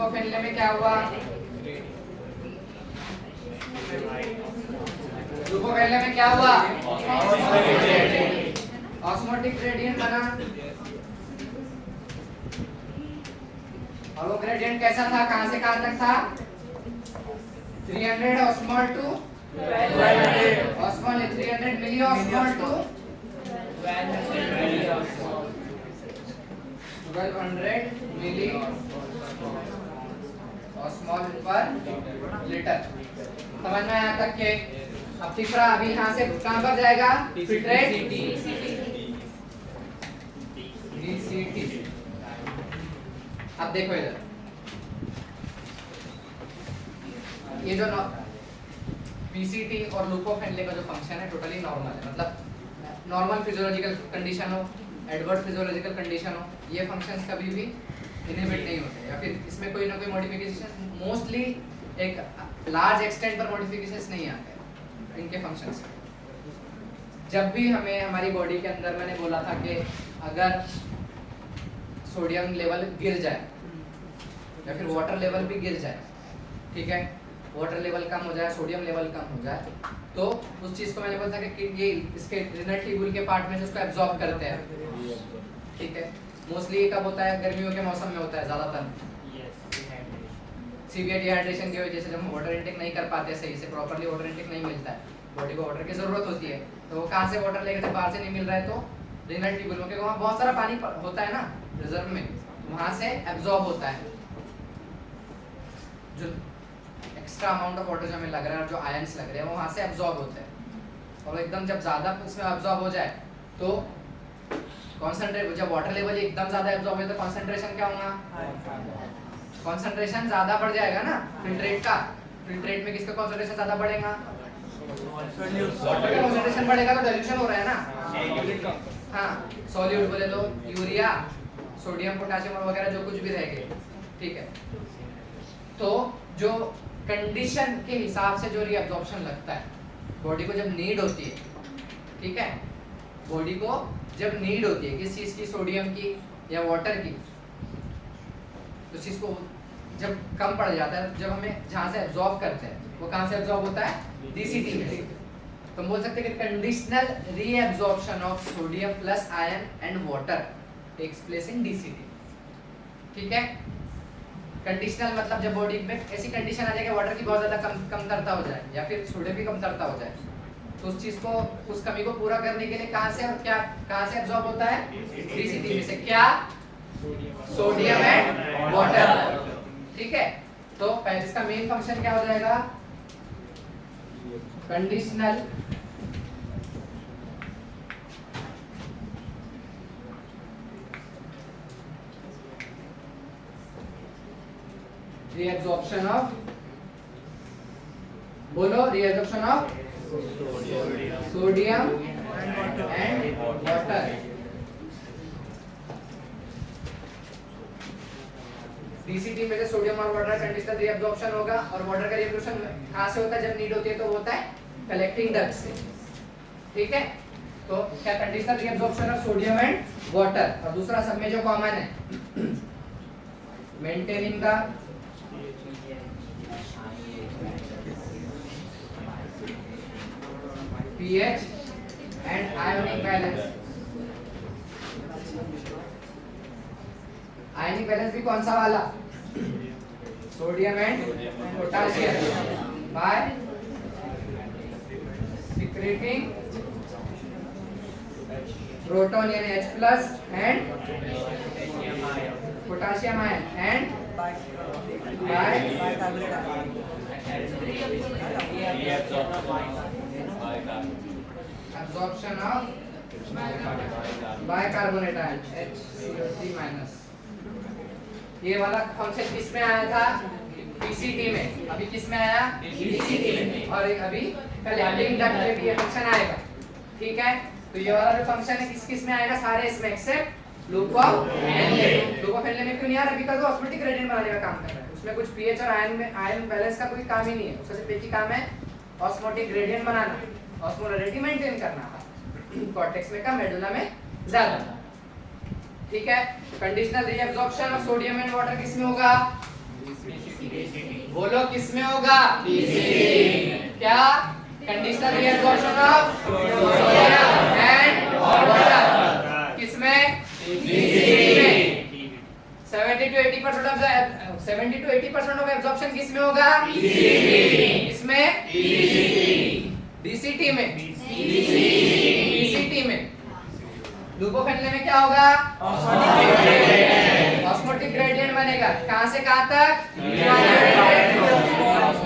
loop of Henle में क्या हुआ? लूप ऑफ हेनले में क्या हुआ? ऑस्मोटिक ग्रेडियंट बना। और वो ग्रेडियंट कैसा था? कहां से कहां तक था? 300 osmole to 1200 osmole, 300 milli osmole to 1200 milli osmole per litre. समझ में आया तक के? अब तीसरा अभी यहां से कहां पर जाएगा? Filtrate DCT. अब देखो इधर, ये जो पीसीटी और लूप ऑफ हेनले का जो फंक्शन है टोटली नॉर्मल है, मतलब नॉर्मल फिजियोलॉजिकल कंडीशन हो, एडवर्स फिजियोलॉजिकल कंडीशन हो, ये फंक्शंस कभी भी इनहिबिट नहीं होते या फिर इसमें कोई ना कोई मॉडिफिकेशन, मोस्टली एक लार्ज एक्सटेंट पर मॉडिफिकेशंस नहीं आते इनके फंक्शंस। जब भी हमें हमारी बॉडी के अंदर, मैंने बोला था कि अगर सोडियम लेवल गिर जाए या फिर वाटर लेवल भी गिर जाए, ठीक है, वाटर लेवल कम हो जाए, सोडियम लेवल कम हो जाए, तो उस चीज को मैंने बोला था कि ये इसके रिनल ट्यूब्यूल के पार्ट में से उसको एब्जॉर्ब करते हैं, ठीक है। मोस्टली ये कब होता है? गर्मियों के मौसम में होता है ज्यादातर। सीवियर डिहाइड्रेशन की वजह से जब हम वाटर इनटेक नहीं कर पाते सही से, प्रॉपर्ली वाटर इनटेक नहीं मिलता है, बॉडी को वाटर की जरूरत होती है, तो वो कहाँ से वाटर लेकर जब बाहर से नहीं मिल रहा है तो रिनल ट्यूब्यूल, क्योंकि वहाँ बहुत सारा पानी होता है ना रिजर्व में, वहाँ से एब्जॉर्ब होता है जो एक्स्ट्रा अमाउंट ऑफ वाटर जो हमें लग रहा है और जो आयंस लग रहे हैं वो वहाँ से एब्जॉर्ब होते हैं। और एकदम जब ज़्यादा उसमें एब्जॉर्ब हो जाए तो कॉन्सेंट्रेट, जब वाटर लेवल एकदम ज़्यादा एब्जॉर्ब हो तो कॉन्सेंट्रेशन क्या होगा? कॉन्सेंट्रेशन ज़्यादा बढ़ जाएगा ना फिल्ट्रेट का। फिल्ट्रेट में किसका कॉन्सेंट्रेशन ज़्यादा बढ़ेगा? वाटर का कॉन्सेंट्रेशन बढ़ेगा तो डाइल्यूशन हो रहा है ना। हाँ, सॉल्यूट बोले तो यूरिया, सोडियम, पोटेशियम और वगैरह जो कुछ भी रहेंगे, ठीक है। तो जो कंडीशन के हिसाब से जो रीअब्जॉर्प्शन लगता है, बॉडी को जब नीड होती है, ठीक है, बॉडी को जब नीड होती है किस चीज़ की, सोडियम की या वाटर की, तो चीज़ को जब कम पड़ जाता है, जब हमें जहाँ से एब्जॉर्ब करते हैं वो कहाँ से एब्जॉर्ब होता है? डीसीटी में। तो हम बोल सकते हैं कि conditional reabsorption of sodium plus ion and water takes place in DCT, ठीक है। कंडीशनल मतलब जब बॉडी में ऐसी कंडीशन आ जाए कि वाटर की बहुत ज़्यादा कमतरता हो जाए या फिर सोडियम की कमतरता हो जाए, तो उस चीज़ को, उस कमी को पूरा करने के लिए कहाँ से और क्या, कहाँ से एब्जॉर्ब होता है? डीसीटी में से। क्या? सोडियम एंड वाटर, ठीक है। तो पहले इसका मेन फंक्शन क्या हो जाएगा? कंडीशनल reabsorption of, बोलो, reabsorption of sodium and water. DCT में से सोडियम और वाटर कंडीशनल रीअब्जॉर्प्शन होगा, और वाटर का रीअब्जॉर्प्शन कहाँ से होता है? जब नीड होती है तो वो होता है कलेक्टिंग डक्ट से, ठीक है। तो क्या conditional reabsorption of sodium and water. और दूसरा सब में जो कॉमन है, maintaining the pH and ionic balance। Ionic balance भी कौन सा वाला? Sodium and potassium by secreting proton यानी H+ and potassium ion and by absorption of bicarbonate ion HCO3-। ये वाला फंक्शन किस में आया था? पीसीटी में। अभी किस में आया? डीसीटी में। और अभी कलेक्टिंग डक्ट में भी ये फंक्शन आएगा, ठीक है। तो ये वाला जो फंक्शन है किस किस में आएगा? सारे इसमें except loop of Henle. Loop of Henle में क्यों नहीं आ रहा? बिकॉज़ वो ऑस्मोटिक ग्रेडियंट बनाने का काम कर रहा है, उसमें कुछ पीएच और आयन बैलेंस का कोई काम ही नहीं है, उसका सिर्फ एक ही काम है ऑस्मोटिक ग्रेडियंट बनाना, ऑस्मोलैरिटी मेंटेन करना। कॉर्टेक्स में कम, मेडुला में ज्यादा, ठीक है। Conditional reabsorption of sodium and water किस में होगा? बोलो किस में होगा? क्या? Conditional reabsorption of sodium and water किस में? में 70 to 80% ऑफ एब्जॉर्प्शन किस में होगा? इसमें DCT में लुपोफेनले में क्या होगा? ऑस्मोटिक ग्रेडियंट बनेगा। कहां से कहां तक?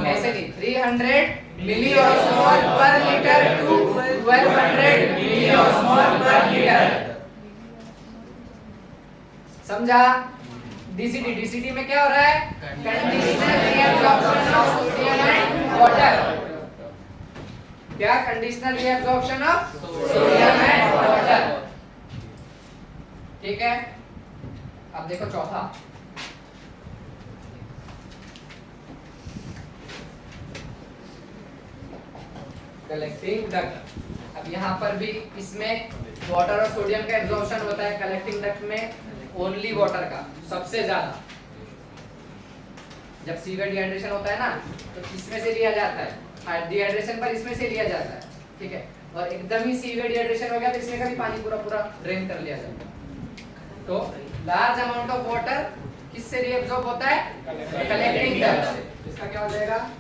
ऐसे नहीं, 300 मिलीऑस्मोल पर लीटर टू 1200 मिलीऑस्मोल पर लीटर। समझा? DCT में क्या हो रहा है? Conditional reabsorption of sodium and water. क्या? Conditional reabsorption of sodium and water. ठीक है, अब देखो चौथा। Collecting duct. अब यहाँ पर भी इसमें वाटर और सोडियम का एब्जॉर्प्शन होता है। कलेक्टिंग डक्ट में ओनली वाटर का सबसे ज्यादा। जब सीवियर डिहाइड्रेशन होता है ना, तो इसमें से लिया जाता है। डिहाइड्रेशन पर इसमें से लिया जाता है। ठीक है, और एकदम ही सीवियर डिहाइड्रेशन हो गया तो इसमें का भी पानी पूरा ड्रेन कर लिया जाता है। तो लार्ज अमाउंट ऑफ वाटर किससे रीअब्सॉर्ब होता है? कलेक्टिंग डक्ट से। इसका क्या हो जाएगा?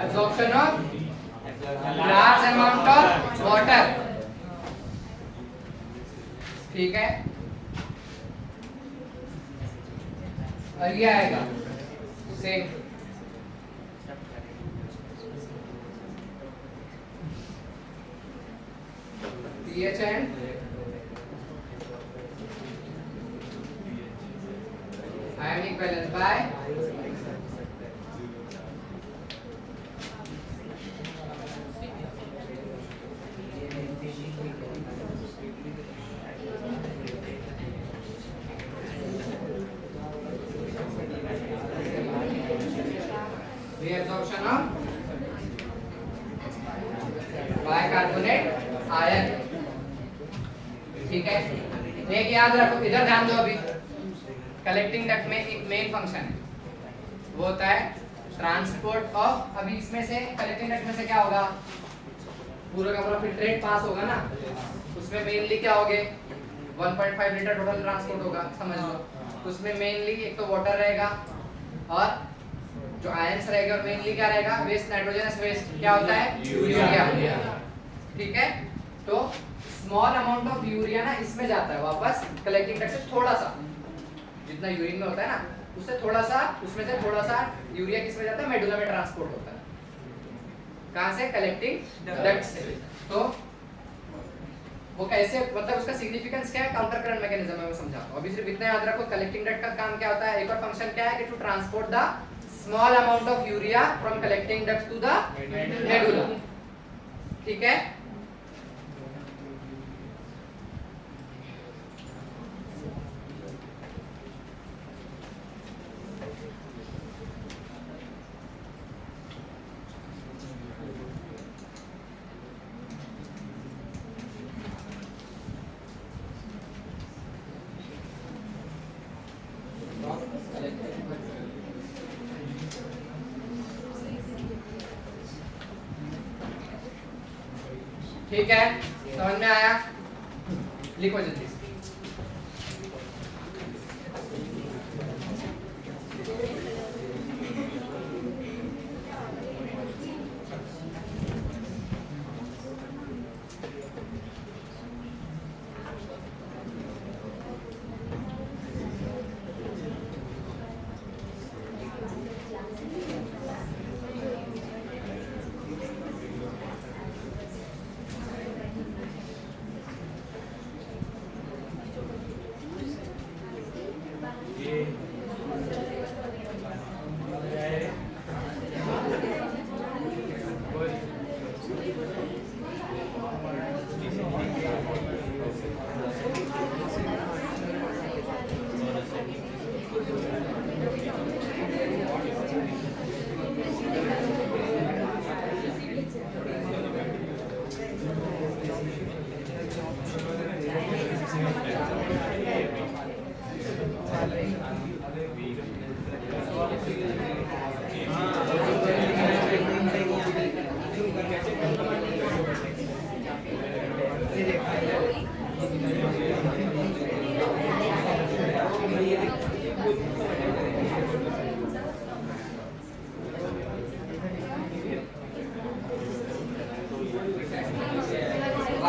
Absorption of large amount of water. ठीक है, और ये आएगा same pH and ionic balance by reabsorption of bicarbonate ion। ठीक है, एक याद रखो, इधर ध्यान दो। अभी कलेक्टिंग डक्ट में एक मेन फंक्शन है, वो होता है ट्रांसपोर्ट ऑफ। अभी इसमें से कलेक्टिंग डक्ट में से क्या होगा? पूरा का पूरा फिल्ट्रेट पास होगा ना, उसमें मेनली क्या होगे? 1.5 लीटर टोटल ट्रांसपोर्ट होगा, समझ लो। उसमें मेनली एक तो वाटर रहेगा और जो आयंस रहेगा, और मेनली क्या रहेगा? Waste, nitrogenous waste. क्या होता है? यूरिया। ठीक है, तो स्मॉल अमाउंट ऑफ यूरिया ना इसमें जाता है वापस कलेक्टिंग डक्ट से। थोड़ा सा, जितना यूरिन में होता है ना, उससे थोड़ा सा, उसमें से थोड़ा सा यूरिया किसमें जाता है? मेडुला में ट्रांसपोर्ट होता है। कहां से? कलेक्टिंग डक्ट से। तो वो कैसे, मतलब उसका सिग्निफिकेंस क्या है? काउंटर करंट मैकेनिज्म में मैं समझाता हूं। अभी सिर्फ इतना याद रखो, कलेक्टिंग डक्ट का काम क्या होता है? एक और फंक्शन क्या है कि to transport the small amount of urea from collecting duct to the medulla. ठीक है, ठीक है, समझ में आया? लिखो जल्दी।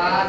आवाज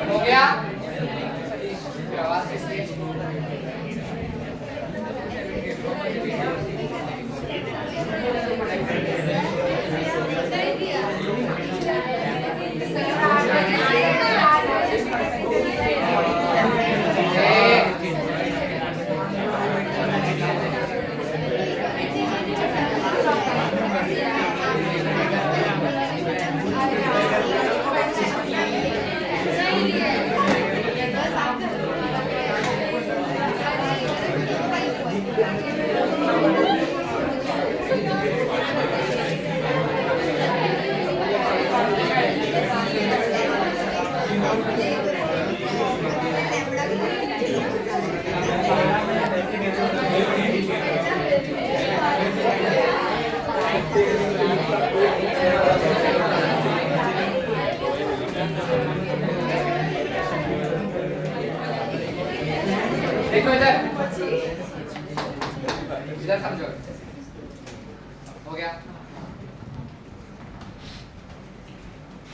हो गया। फिर आवाज किसकी? देखो इधर इधर समझो। हो गया।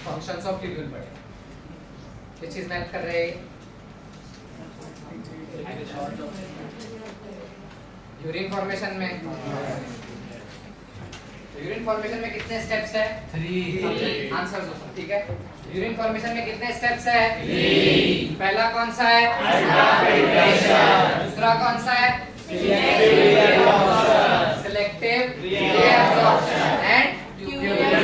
फंक्शंस ऑफ ट्यूब्यूल पढ़े। किस चीज में हेल्प कर रहे हैं? यूरिन फॉर्मेशन में। यूरिन फॉर्मेशन में कितने स्टेप्स है? 3 आंसर दो, ठीक है। यूरिन फॉर्मेशन में कितने स्टेप्स है? 3। पहला कौन सा है? दूसरा कौन सा है? Selective reabsorption and tubular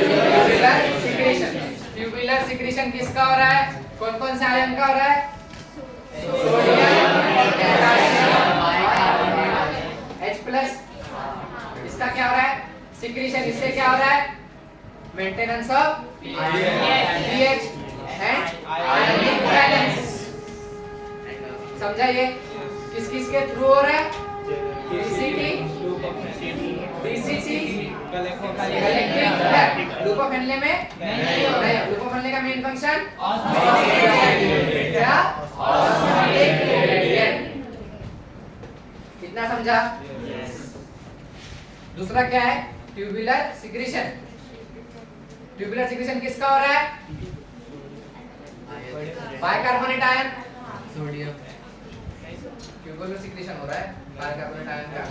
secretion. Tubular secretion किसका हो रहा है? कौन कौन से आयन का हो रहा है? Sodium, potassium, H+। इसका क्या हो रहा है? सिक्रीशन। इससे क्या हो रहा है? Maintenance of pH and ionic balance. समझा ये? किस किस के थ्रू हो रहा है? DCT, DCC, ग्लूकोफेनले में नहीं हो रहा है। ग्लूकोफेनले का मेन फंक्शन क्या? Osmotic gradient. कितना समझा? दूसरा क्या है? Tubular secretion. ट्यूबुलर सिक्रीशन किसका हो रहा है? Bicarbonate ion, sodium. Tubular secretion हो रहा है बाइकार्बोनेट आयन का।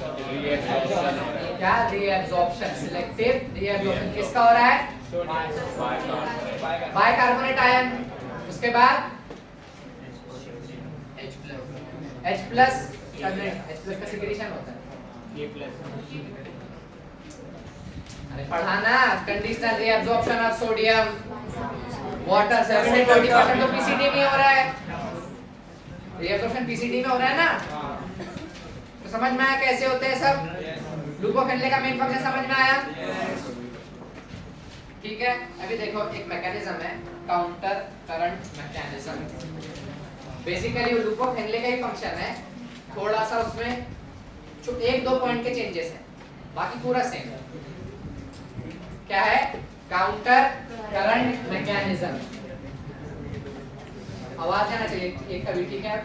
क्या? रीअब्जॉर्प्शन। सिलेक्टिव रीअब्जॉर्प्शन किसका हो रहा है? Bicarbonate ion. उसके बाद H+ का सिक्रीशन होता है। अरे पढ़ाना। Conditional reabsorption of sodium water 70-20% तो पीसीडी में हो रहा है। रीअब्जॉर्प्शन पीसीडी में हो रहा है ना? तो समझ में आया कैसे होते हैं सब? ग्लूकोफेनले का मेन फंक्शन समझ में आया? ठीक है। अभी देखो एक मैकेनिज्म है, काउंटर करंट मैकेनिज्म। बेसिकली ग्लूकोफेनले का ही फंक्शन है, थोड़ा सा उसमें जो 1-2 पॉइंट के चेंजेस हैं, बाकी पूरा सेम है। क्या है? Counter current mechanism. आवाज आना चाहिए एक कभी, ठीक है।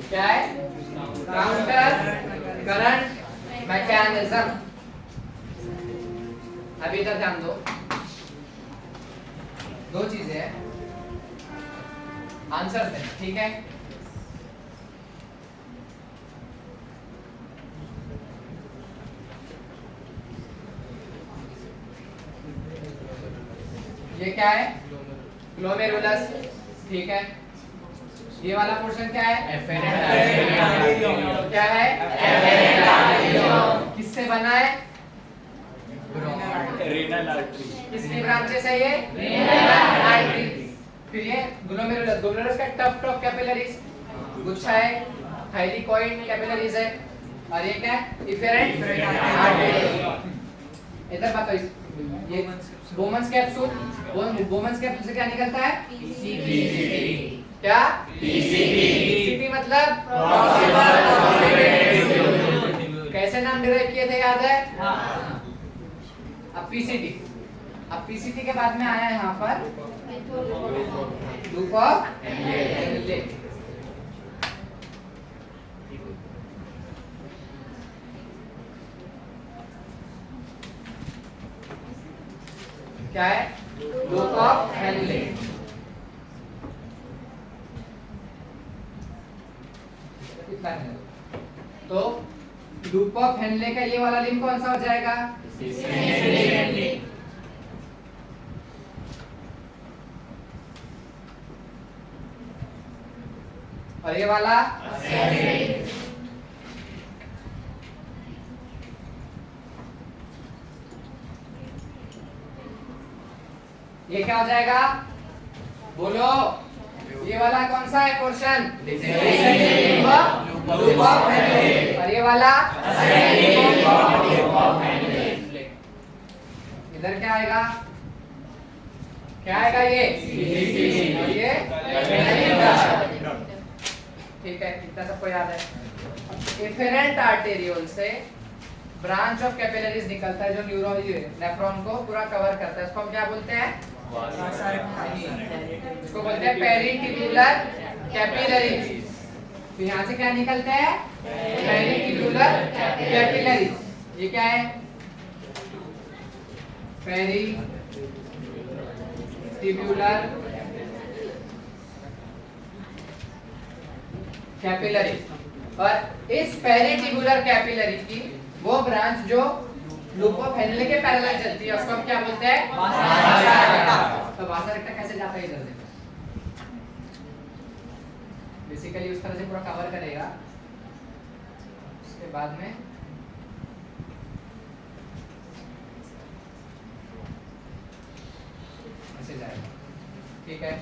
क्या है? Counter current mechanism. अभी इधर ध्यान दो। 2 चीजें हैं, आंसर देना, ठीक है। क्या है? ग्लोमेरुलस, ठीक है। ये वाला पोर्शन क्या है? क्या है? किससे बना है? Renal artery. किसकी ब्रांचेस है ये? Renal artery. फिर ये ग्लोमेरुलस, ग्लोमेरुलस का टफ्ट ऑफ कैपिलरीज, गुच्छा है, थाइलिकॉइड कैपिलरीज है, और ये क्या है? Efferent artery. इधर बात करो, ये बोमन्स कैप्सूल, बोमन्स कैप्सूल से क्या निकलता है? पीसीपी। क्या? पीसीपी मतलब कैसे नाम डिराइव किए थे, याद है? अब पीसीटी, अब पीसीटी के बाद में आया यहाँ पर लूप ऑफ हेनले। क्या है? Loop of Henley. तो लूप ऑफ हेनले का ये वाला लिंक कौन सा हो जाएगा? और ये वाला ये क्या हो जाएगा? बोलो, ये वाला कौन सा है पोर्शन? Loop of Henley. और ये वाला इधर क्या आएगा? क्या आएगा ये? और ये ठीक है, इतना सबको याद है। इफेरेंट आर्टेरियोल से ब्रांच ऑफ कैपिलरीज निकलता है जो नेफ्रॉन को पूरा कवर करता है। इसको हम क्या बोलते हैं? इसको बोलते हैं पेरिटिब्युलर कैपिलरीज। तो यहाँ से क्या निकलते हैं? पेरिटिब्युलर कैपिलरीज। ये क्या है? पेरिटिब्युलर कैपिलरी। और इस पेरिटिब्युलर कैपिलरी की वो ब्रांच जो लूप ऑफ हेनले के पैरेलल चलती है उसको हम क्या बोलते हैं? वासा रेक्टा। तो वासा रेक्टा कैसे जाता है इधर से? बेसिकली उस तरह से पूरा कवर करेगा, उसके बाद में ऐसे जाएगा, ठीक है।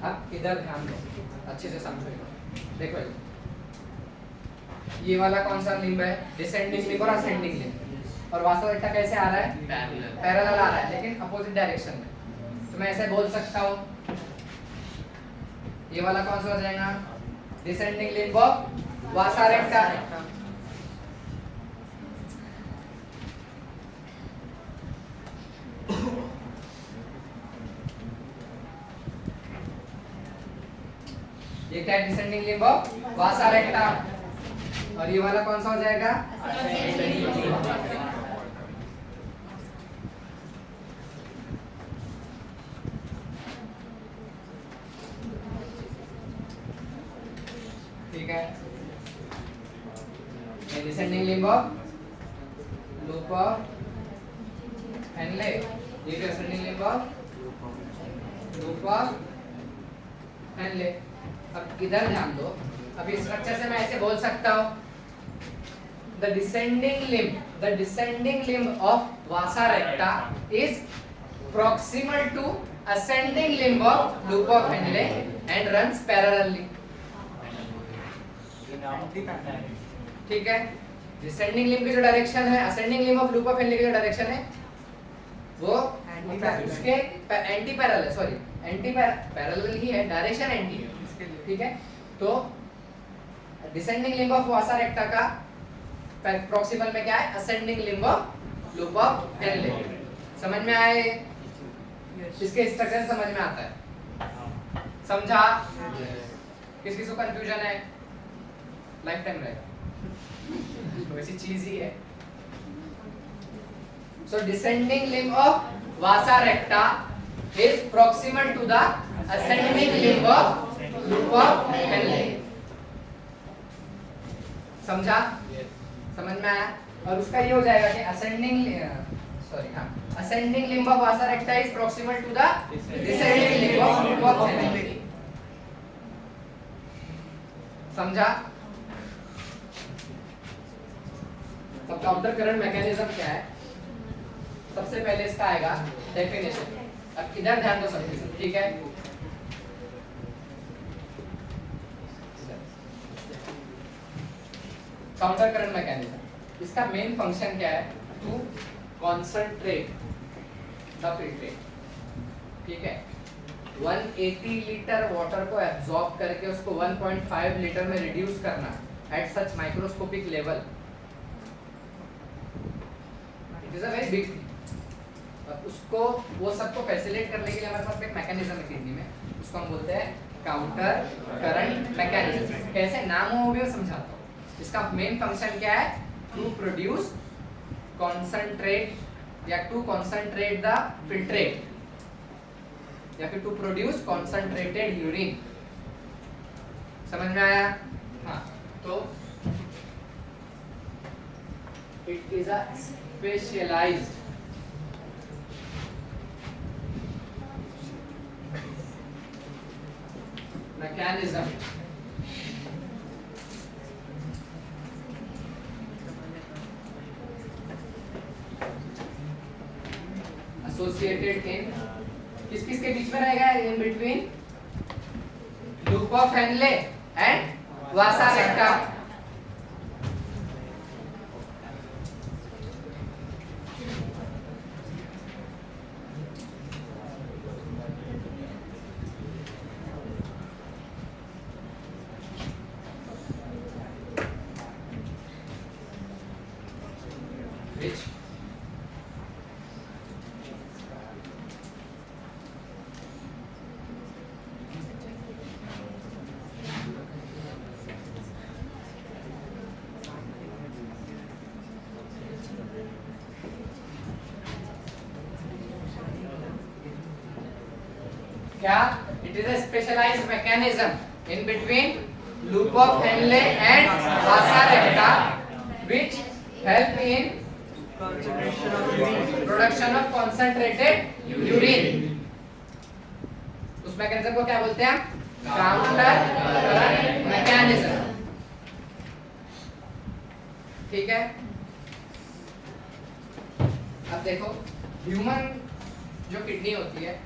अब इधर ध्यान दो, अच्छे से समझो। देखो ये वाला कौन सा लिंब है? डिसेंडिंग लिंब और असेंडिंग लिंब। और वासा रेक्टा कैसे आ रहा है? पैरेलल आ रहा है, लेकिन अपोजिट डायरेक्शन में। तो मैं ऐसे बोल सकता हूँ, ये वाला कौन सा हो जाएगा? Descending limb of vasa रेक्टा। ये क्या है? Descending limb of vasa रेक्टा। और ये वाला कौन सा हो जाएगा? ठीक है, ये descending limb of loop of Henley. ये भी ascending limb of loop of Henley. अब इधर ध्यान दो, अभी स्ट्रक्चर से मैं ऐसे बोल सकता हूँ, the descending limb of vasa रेक्टा is proximal to ascending limb of loop of Henle and runs parallelly. ठीक है, डिसेंडिंग लिम्ब की जो डायरेक्शन है, ascending limb of loop of Henle की जो डायरेक्शन है वो उसके anti parallel, sorry anti parallel ही है, डायरेक्शन एंटी है, ठीक है। तो descending limb of vasa recta का प्रॉक्सिमल में क्या है? Ascending limb of loop of Henle. समझ में आए? इसके स्ट्रक्चर समझ में आता है? समझा? किस किस को कंफ्यूजन है? लाइफ टाइम रहेगा, वैसी चीज ही है। So descending limb of vasa recta is proximal to the ascending limb of loop of Henle. समझा? समझ में आया? और उसका ये हो जाएगा कि ascending limb of vasa recta is proximal to the descending limb of loop of Henle. समझा? अब काउंटर करंट मैकेनिज्म क्या है? सबसे पहले इसका आएगा डेफिनेशन. अब इधर ध्यान दो सबके सब, ठीक है? काउंटर करंट मैकेनिज्म, इसका मेन फंक्शन क्या है? To concentrate the filtrate. ठीक है? 180 लीटर वाटर को एब्जॉर्ब करके उसको 1.5 लीटर में रिड्यूस करना at such microscopic level, it is a very big thing. और उसको वो सबको फैसिलिटेट करने के लिए हमारे पास एक मैकेनिज्म है किडनी में, उसको हम बोलते हैं काउंटर करंट मैकेनिज्म. कैसे नाम हो वो भी मैं समझाता हूँ. इसका मेन फंक्शन क्या है? टू प्रोड्यूस कॉन्सेंट्रेट या टू कॉन्सेंट्रेट द फिल्ट्रेट या फिर टू प्रोड्यूस कॉन्सेंट्रेटेड यूरिन. समझ में आया? हाँ. तो it is a specialised mechanism associated in किस किस के बीच में रहेगा? In between loop of Henle and vasa recta. which क्या? It is a specialized mechanism in between loop of Henle and vasa recta which help in production of concentrated urine. उस mechanism को क्या बोलते हैं? Counter current mechanism. ठीक है? अब देखो, ह्यूमन जो किडनी होती है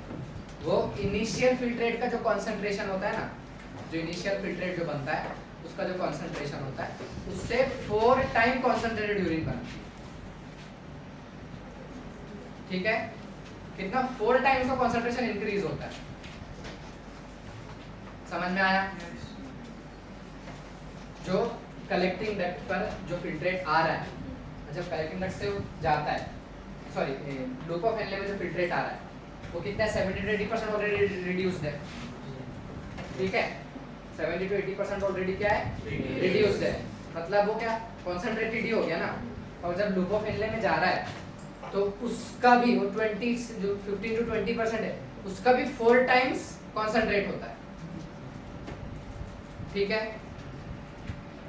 वो इनिशियल फिल्ट्रेट का जो कंसंट्रेशन होता है ना, जो इनिशियल फिल्ट्रेट जो बनता है उसका जो कंसंट्रेशन होता है उससे 4 टाइम कंसंट्रेटेड यूरिन बनती है. ठीक है? कितना? 4 टाइम उसका कंसंट्रेशन इंक्रीज होता है. समझ में आया? जो कलेक्टिंग डक्ट पर जो फिल्ट्रेट आ रहा है, जब कलेक्टिंग डक्ट से जाता है, सॉरी लूप ऑफ हेनले में जो फिल्ट्रेट आ रहा है वो कितना? 70 to 80% ऑलरेडी रिड्यूस्ड है. ठीक है? 70 to 80% ऑलरेडी क्या है? रिड्यूस्ड है. मतलब वो क्या? कंसंट्रेटेड ही हो गया ना. और जब लूप ऑफ हेनले में जा रहा है तो उसका भी वो 20 जो 15 to 20% है उसका भी 4 टाइम्स कंसंट्रेट होता है. ठीक है?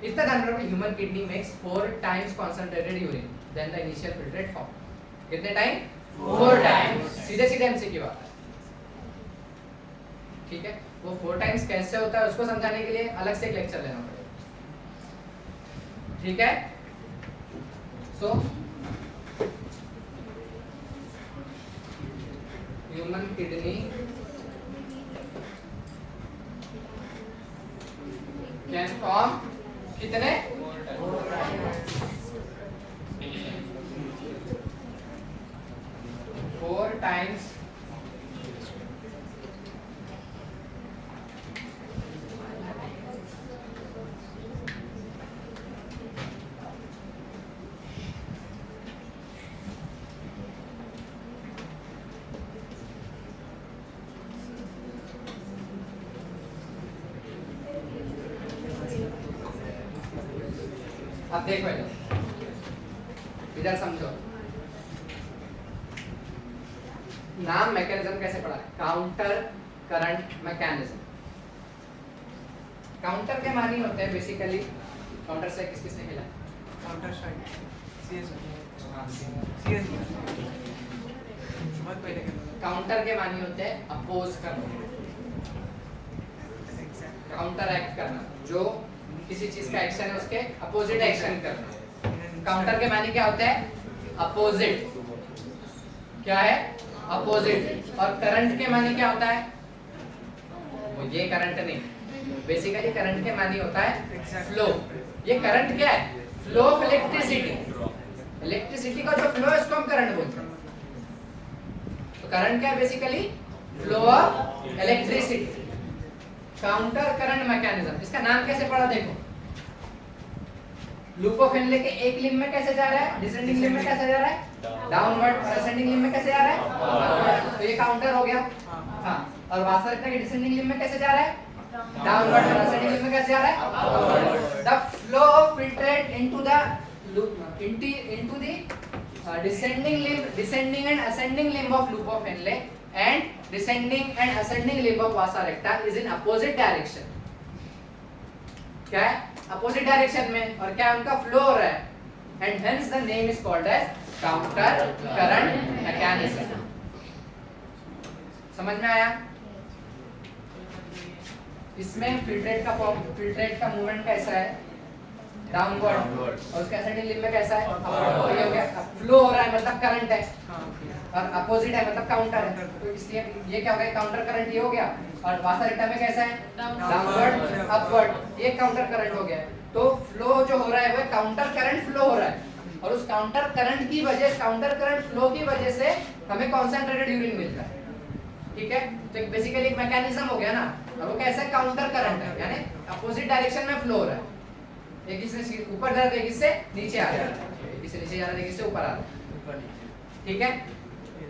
इतना ध्यान रखो, human kidney makes 4 times concentrated urine than the initial filtrate form. कितने टाइम? 4 टाइम्स. सीधे सीधे एमसी की बात है. ठीक है? वो 4 टाइम्स कैसे होता है उसको समझाने के लिए अलग से एक लेक्चर लेना पड़ेगा. ठीक है? So human kidney can form कितने? 4 टाइम्स अब देखो इधर समझो. नाम मैकेनिज्म कैसे पढ़ा, काउंटर करंट मैकेनिज्म। काउंटर के मानी होते हैं बेसिकली, काउंटर से किसने खेला? काउंटर स्ट्राइक सीएस बहुत पहले के काउंटर के मानी होते हैं अपोज करना, काउंटर एक्ट करना, जो किसी चीज का एक्शन है उसके अपोजिट एक्शन करना। काउंटर के मानी क्या होते हैं? अपोजिट। क्या है? अपोजिट। और करंट के मानी क्या होता है? वो ये करंट नहीं, बेसिकली करंट के मानी होता है फ्लो। ये करंट क्या है? Flow of electricity. इलेक्ट्रिसिटी का जो फ्लो है उसको हम करंट बोलते हैं। तो करंट क्या है? Basically flow of electricity. Counter current mechanism, इसका नाम कैसे पड़ा देखो। लूप ऑफ हेनले के एक लिंब में कैसे जा रहा है? डिसेंडिंग लिंब में कैसे जा रहा है? डाउनवर्ड। और असेंडिंग लिंब में कैसे जा रहा है? तो ये काउंटर हो गया। हाँ, और वास्तविकता के डिसेंडिंग लिंब में कैसे जा रहा है? डाउनवर्ड। और असेंडिंग लिंब में कैसे जा रहा है? The flow of filtrate into the loop into the descending and ascending limb of loop of Henle and descending and ascending limb of vasa recta is in opposite direction। क्या है? Opposite direction में। और क्या उनका flow हो रहा है, and hence the name is called as counter current mechanism. समझ में आया? इसमें फिल्ट्रेट का मूवमेंट कैसा है? डाउनवर्ड। और उसका असेंडिंग लिंब में कैसा है? अपवर्ड। ये हो गया, फ्लो हो रहा है मतलब करंट है, और अपोजिट है मतलब काउंटर है। तो इसलिए ये क्या हो गया? काउंटर करंट ये हो गया। और वासा रेक्टा में कैसा है? Downward upward. ये काउंटर करंट हो गया। तो फ्लो जो हो रहा है वो काउंटर करंट फ्लो हो रहा है, और उस काउंटर करंट की वजह, काउंटर करंट फ्लो की वजह से हमें कॉन्सेंट्रेटेड यूरिन मिलता है। ठीक है, तो बेसिकली एक मैकेनिज्म हो गया ना। और वो कैसा है? काउंटर करंट है, यानी अपोजिट डायरेक्शन में फ्लो हो रहा है। एक इससे ऊपर जा रहा है, एक इससे नीचे आ रहा है, एक इससे नीचे जा रहा है, एक इससे ऊपर आ रहा है। ठीक है,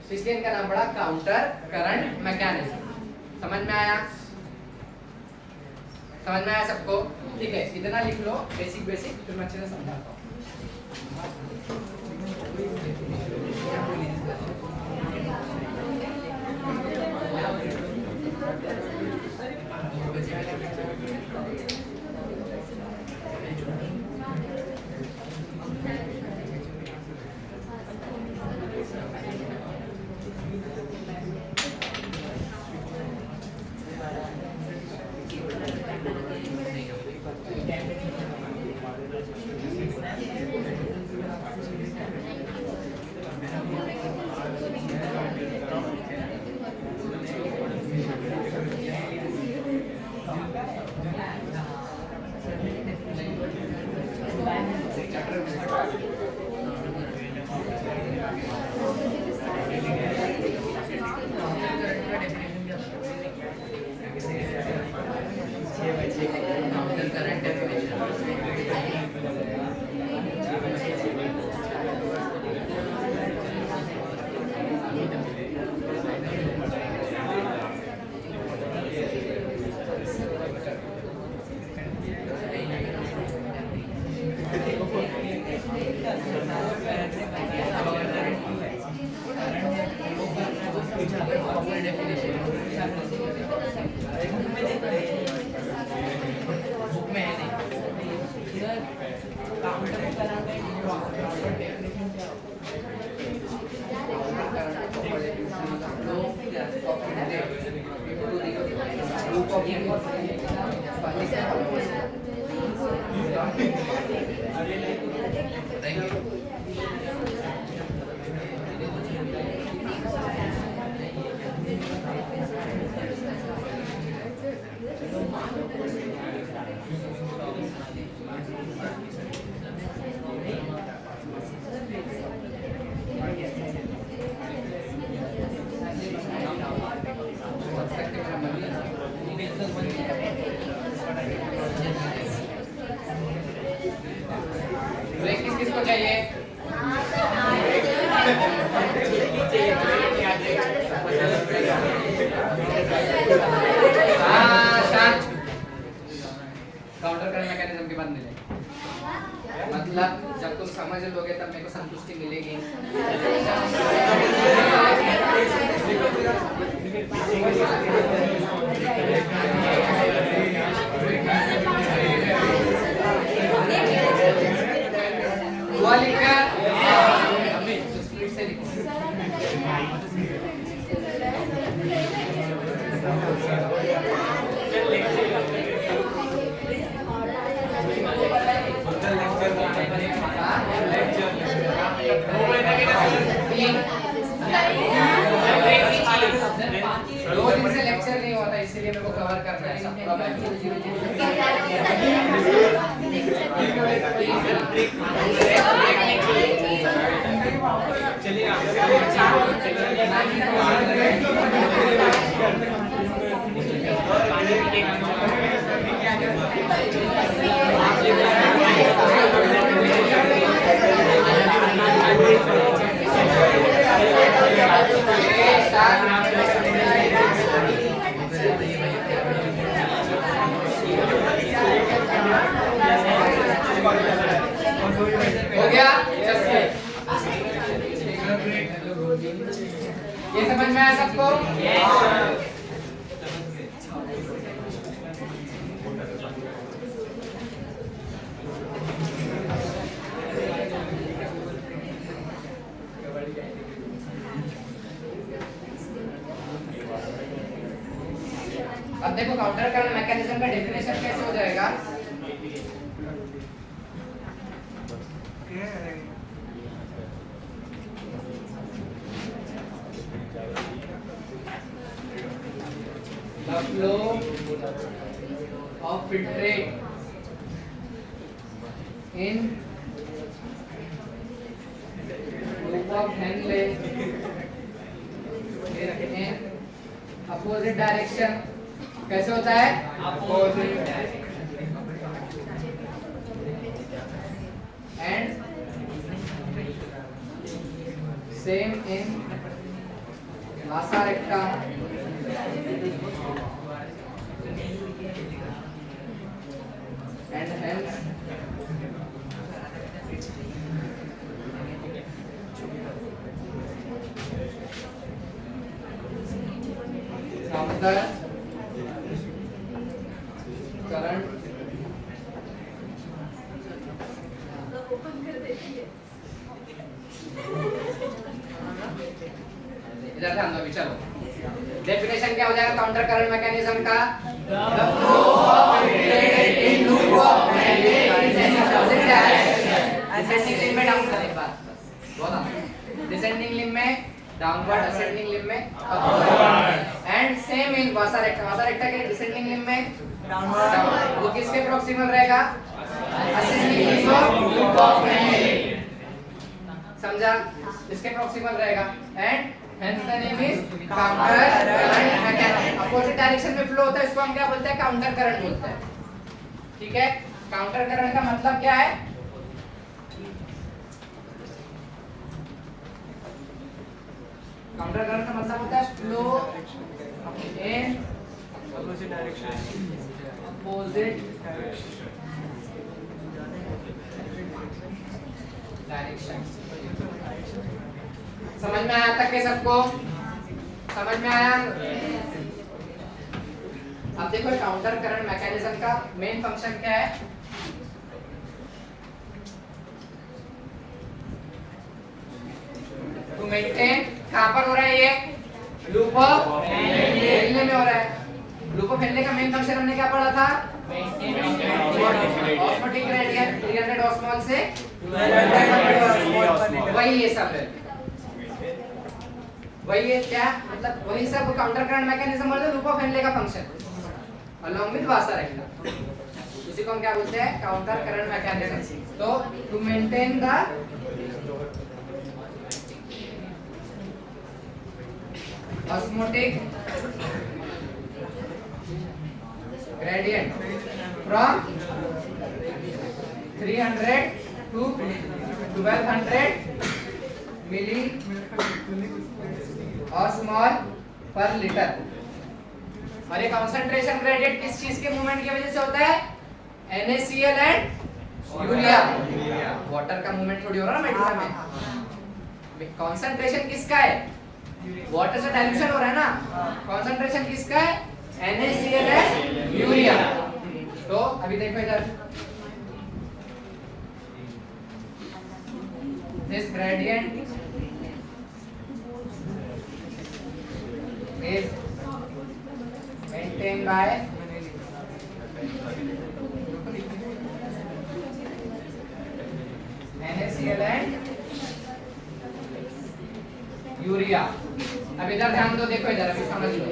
तो इसलिए इनका नाम पड़ा काउंटर करंट मैकेनिज्म। समझ में आया? समझ में आया सबको? ठीक है, इतना लिख लो बेसिक, फिर मैं अच्छे से समझाता हूँ। ब्रेक किस किस को चाहिए? शांत। काउंटर करंट मैकेनिज्म के बाद मिले, मतलब जब तुम समझ लोगे तब मेरे को संतुष्टि मिलेगी। लिए मेरे को कवर करना है सब पूरा हो गया। ये समझ में आया सबको? अब देखो काउंटर करंट मैकेनिज्म का डेफिनेशन कैसे हो जाएगा? The flow of filtrate in loop of Henle in opposite direction कैसे होता है? Opposite and same in vasa recta and hence counter current इधर ध्यान दो अभी चलो डेफिनेशन क्या हो जाएगा काउंटर करंट मैकेनिज्म का? The flow of filtrate in loop of Henle ascending limb में डाउनवर्ड एक बात बोला डिसेंडिंग लिम्ब में डाउनवर्ड असेंडिंग लिम्ब में अपवर्ड एंड सेम इन वासा रेक्टा के डिसेंडिंग लिम्ब में डाउनवर्ड वो किसके प्रोक्सिमल रहेगा? Ascending limb of loop of Henle समझा? इसके प्रोक्सिमल रहेगा and hence the name is counter current mechanism। Opposite direction में फ्लो होता है इसको हम क्या बोलते हैं? काउंटर करंट बोलते हैं। ठीक है, काउंटर करंट का मतलब क्या है? काउंटर करंट का मतलब होता है flow in opposite direction opposite direction. समझ में आया तक के सबको? समझ में आया? अब देखो काउंटर करंट मैकेनिज्म का मेन फंक्शन क्या है? टू मेंटेन कहां पर हो रहा है ये? लूप ऑफ हेनले में हो रहा है। लूप ऑफ हेनले का मेन फंक्शन हमने क्या पढ़ा था? ऑस्मोटिक ग्रेडियंट 300 ऑस्मोल से वही ये सब है, वही है क्या मतलब वही सब काउंटर करंट मैकेनिज्म बोलते हैं लूप ऑफ हेनले का function along with vasa recta. इसी को हम क्या बोलते हैं? Counter current mechanism. तो to maintain the osmotic gradient from 300 to 1200 milli osmole per litre. और ये कंसंट्रेशन ग्रेडियंट किस चीज के मूवमेंट की वजह से होता है? NaCl and urea. वाटर का मूवमेंट थोड़ी हो रहा है ना मेडिकल में। कंसंट्रेशन किसका है? वाटर से डाइल्यूशन हो रहा है ना। कंसंट्रेशन किसका है? NaCl and urea. तो अभी देखो इधर this gradient is maintained by NaCl and urea. अब इधर ध्यान दो, देखो इधर अभी समझ लो।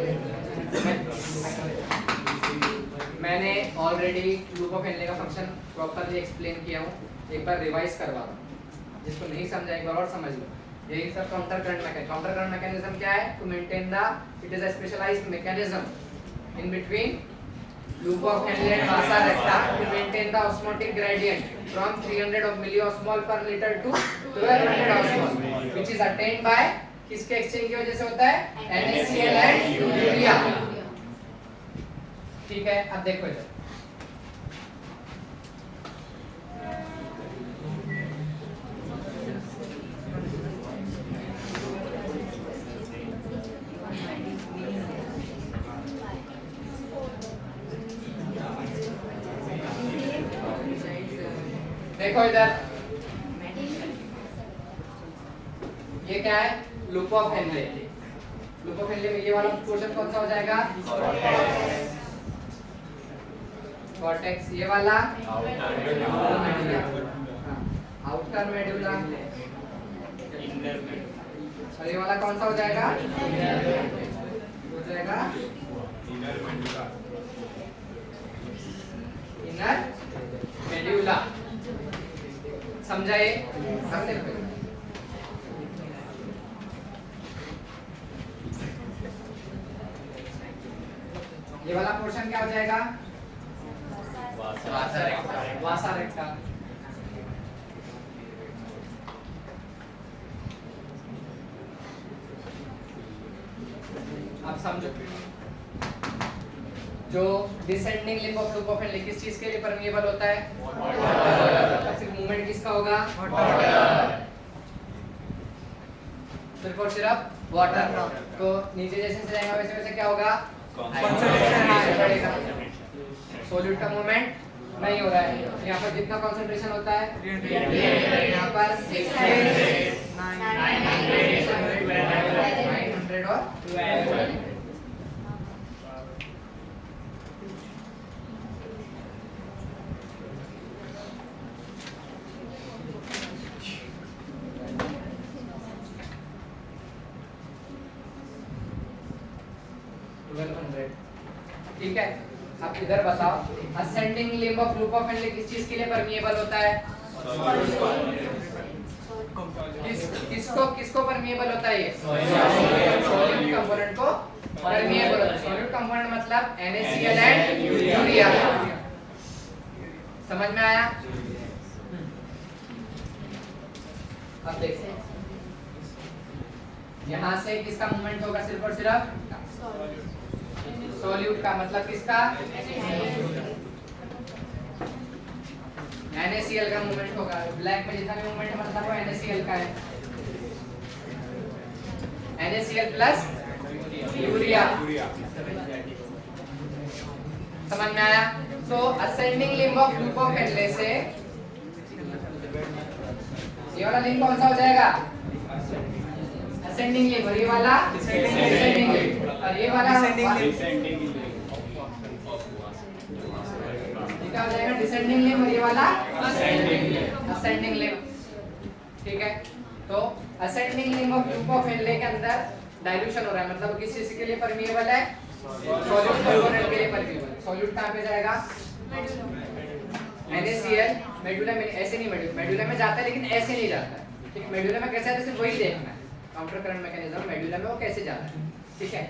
ऑलरेडी लूप ऑफ हेनले का फंक्शन प्रॉपर्ली एक्सप्लेन किया हूँ, एक बार रिवाइज करवा दूँ। जिसको नहीं समझा एक बार और समझ लो। यही सब counter current mechanism. Counter current mechanism क्या है? To maintain the, it is a specialised mechanism in between loop of Henle and Vasa recta to maintain the osmotic gradient from 300 milliosmol per liter to 1200 osmol, which is attained by किसके exchange की वजह से होता है? NaCl and urea. ठीक है, अब देखो इधर देखो इधर ये क्या है? Loop of Henle. Loop of Henle में ये वाला पोर्शन कौन सा हो जाएगा? कॉर्टेक्स। ये वाला आउटर मेडुला। और ये वाला कौन सा हो जाएगा? हो जाएगा इनर मेडुला। समझा ये? अब देखो ये वाला पोर्शन क्या हो जाएगा? वासा रेक्टा। आप समझो जो descending limb of loop of Henley किस चीज के लिए परमिएबल होता है? सिर्फ मूवमेंट किसका होगा? सिर्फ और सिर्फ वाटर। तो नीचे जैसे से जाएगा वैसे वैसे क्या होगा? सॉल्यूट का मूवमेंट नहीं हो रहा है। यहाँ पर जितना कंसंट्रेशन होता है यहाँ पर 900 और 12। ठीक है, अब इधर बताओ ascending limb of loop of Henley किस चीज के लिए परमिएबल होता है? किसको परमिएबल होता है? ये सॉल्यूट कंपोनेंट को परमिएबल होता है। सॉल्यूट कंपोनेंट मतलब NaCl एंड यूरिया। समझ में आया? अब देखो यहाँ से किसका मूवमेंट होगा? सिर्फ और सिर्फ सॉल्यूट का। मतलब किसका? NaCl का मूवमेंट होगा। ब्लैक में जितना भी मूवमेंट है मतलब वो NaCl का है। NaCl plus urea. समझ में आया? तो ascending limb of loop of Henley से ये वाला लिंब कौन सा हो जाएगा? Ascending limb. और ये वाला डिसेंडिंग लिंब। और ये वाला क्या हो जाएगा? Descending limb. और ये वाला असेंडिंग लिंब। ठीक है, तो ascending limb of loop of Henle के अंदर डाइल्यूशन हो रहा है। मतलब किस चीज के लिए परमिएबल है? सॉल्यूट कंपोनेंट के लिए परमिएबल। सॉल्यूट कहां पे जाएगा? NaCl मेडुला में। ऐसे नहीं, मेडुला में जाता है लेकिन ऐसे नहीं जाता है। ठीक है, मेडुला में कैसे आता है सिर्फ वही देखना है। काउंटर करंट मैकेनिज्म मेडुला में वो कैसे जाता है। ठीक है,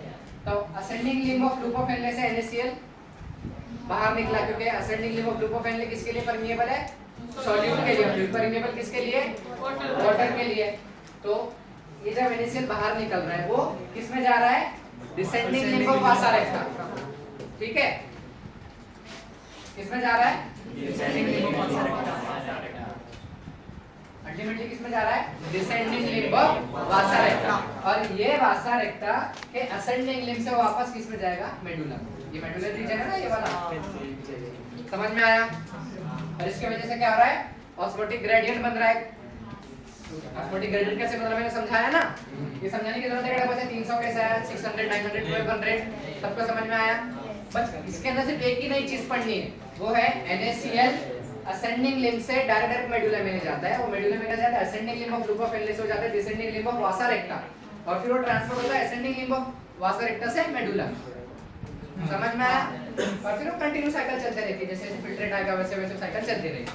तो ascending limb of loop of Henley से NaCl बाहर निकला क्योंकि ascending limb of loop of Henley किसके लिए परमिएबल है? सॉल्यूट के लिए। फ्लूइड परमिएबल किसके लिए? वाटर के लिए। तो ये जब NaCl बाहर निकल रहा है वो किस में जा रहा है? Descending limb of vasa रेक्टा। ठीक है, किस में जा रहा है? Descending limb of vasa रेक्टा। Ultimately किस में जा रहा है? Descending limb of vasa रेक्टा। और ये वासा रेक्टा के असेंडिंग लिंब से वापस किस में जाएगा? मेडुला। ये मेडुलर रीजन है ना ये वाला। समझ में आया? और इसकी वजह से क्या हो रहा है? ऑस्मोटिक ग्रेडियंट बन रहा है। ऑस्मोटिक ग्रेडियंट कैसे बन रहा है मैंने समझाया ना। ये समझाने की जरूरत है? बस 300 कैसा है, 600, 900, 1200 सबको समझ में आया? बस इसके अंदर सिर्फ एक ही नई चीज पढ़नी है, वो है NaCl असेंडिंग लिंब से डायरेक्ट मेडुला में जाता है। वो मेडुला में क्या जाता है? Ascending limb of loop of Henley से हो जाता है डिसेंडिंग लिंब ऑफ वासा रेक्टा। और फिर वो ट्रांसफर होता है असेंडिंग लिंब ऑफ वासा रेक्टा से मेडुला। समझ में आया? और फिर वो कंटिन्यू साइकिल चलते रहती है, जैसे जैसे फिल्ट्रेट आएगा वैसे वैसे साइकिल चलती रहेगी।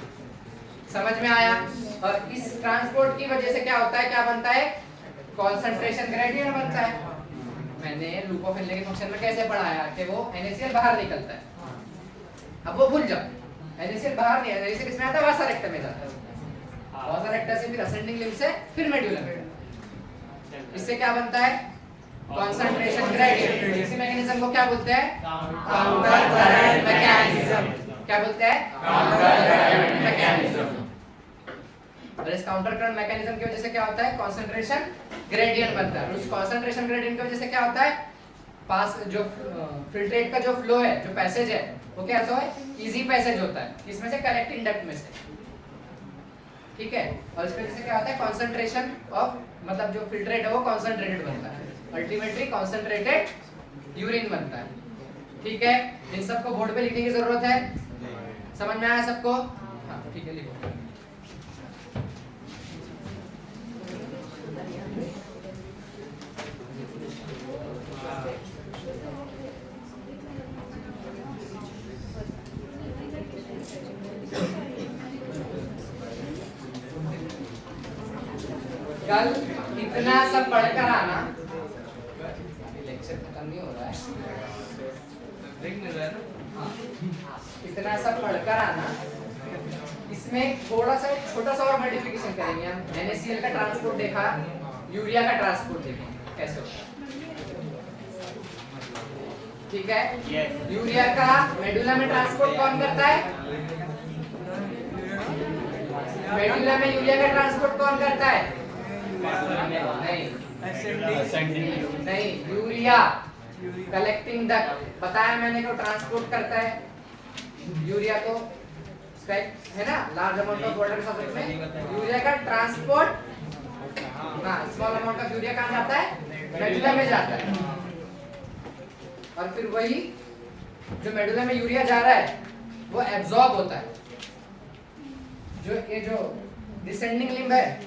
समझ में आया? और इस ट्रांसपोर्ट की वजह से क्या होता है, क्या बनता है? कॉन्सेंट्रेशन ग्रेडियंट बनता है। मैंने लूप ऑफ इनले के फंक्शन में कैसे पढ़ाया कि वो NaCl बाहर निकलता है। अब वो भूल जाओ, NaCl बाहर नहीं, NaCl किसमें आता है? वासा रेक्टम में जाता है। वासा रेक्टा से फिर असेंडिंग लिम्ब से फिर मेडुला में। इससे क्या बनता है? Concentration gradient. इसी मैकेनिज्म को क्या बोलते हैं? Counter current mechanism. क्या बोलते हैं? Counter current mechanism. और इस काउंटर करंट मैकेनिज्म की वजह से क्या होता है? कॉन्सेंट्रेशन ग्रेडियंट बनता है। उस कॉन्सेंट्रेशन ग्रेडियंट की वजह से क्या होता है? पास जो फिल्ट्रेट का जो फ्लो है, जो पैसेज है, वो कैसा है? इजी पैसेज होता है। किसमें से? कलेक्टिंग डक्ट में से। ठीक है? और इस वजह से क्या होता है? कॉन्सेंट्रेशन ऑफ, मतलब जो फिल्ट्रेट है वो कॉन्सेंट्रेटेड बनता है। अल्टीमेटली कॉन्सेंट्रेटेड यूरिन बनता है। ठीक है? इन सबको बोर्ड पे लिखने की जरूरत है। समझ में आया सबको? हाँ ठीक है, लिखो। कल इतना सब पढ़कर आना, लेक्चर खत्म नहीं हो रहा है, इतना सब पढ़कर आना। इसमें थोड़ा सा छोटा सा और मॉडिफिकेशन करेंगे हम। NaCl का ट्रांसपोर्ट देखा, यूरिया का ट्रांसपोर्ट देखेंगे कैसे होता है। ठीक है? यूरिया का मेडुला में ट्रांसपोर्ट कौन करता है? मेडुला में यूरिया का ट्रांसपोर्ट कौन करता है? नहीं, यूरिया कलेक्टिंग डक्ट बताया मैंने को ट्रांसपोर्ट करता है यूरिया को, है ना, लार्ज अमाउंट ऑफ वाटर के साथ में यूरिया का ट्रांसपोर्ट, हाँ, स्मॉल अमाउंट ऑफ यूरिया कहाँ जाता है? मेडुला में जाता है। और फिर वही जो मेडुला में यूरिया जा रहा है वो एब्जॉर्ब होता है। जो ये जो डिसेंडिंग लिम्ब है,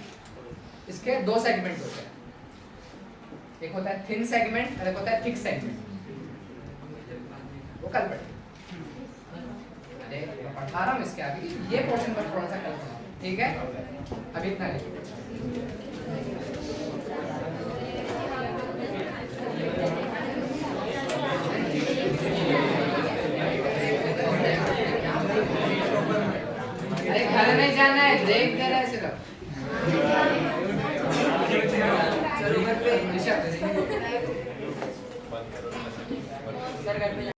इसके दो सेगमेंट होते हैं, एक होता है थिन सेगमेंट और एक होता है थिक सेगमेंट। वो कल पढ़े, अरे पढ़ा रहा हूँ इसके आगे, ये पोर्शन पर थोड़ा सा कल पढ़ा। ठीक है? अभी इतना लिखो। अरे घर नहीं जाना है, ब्रेक दे रहा है सिर्फ। सर घर पे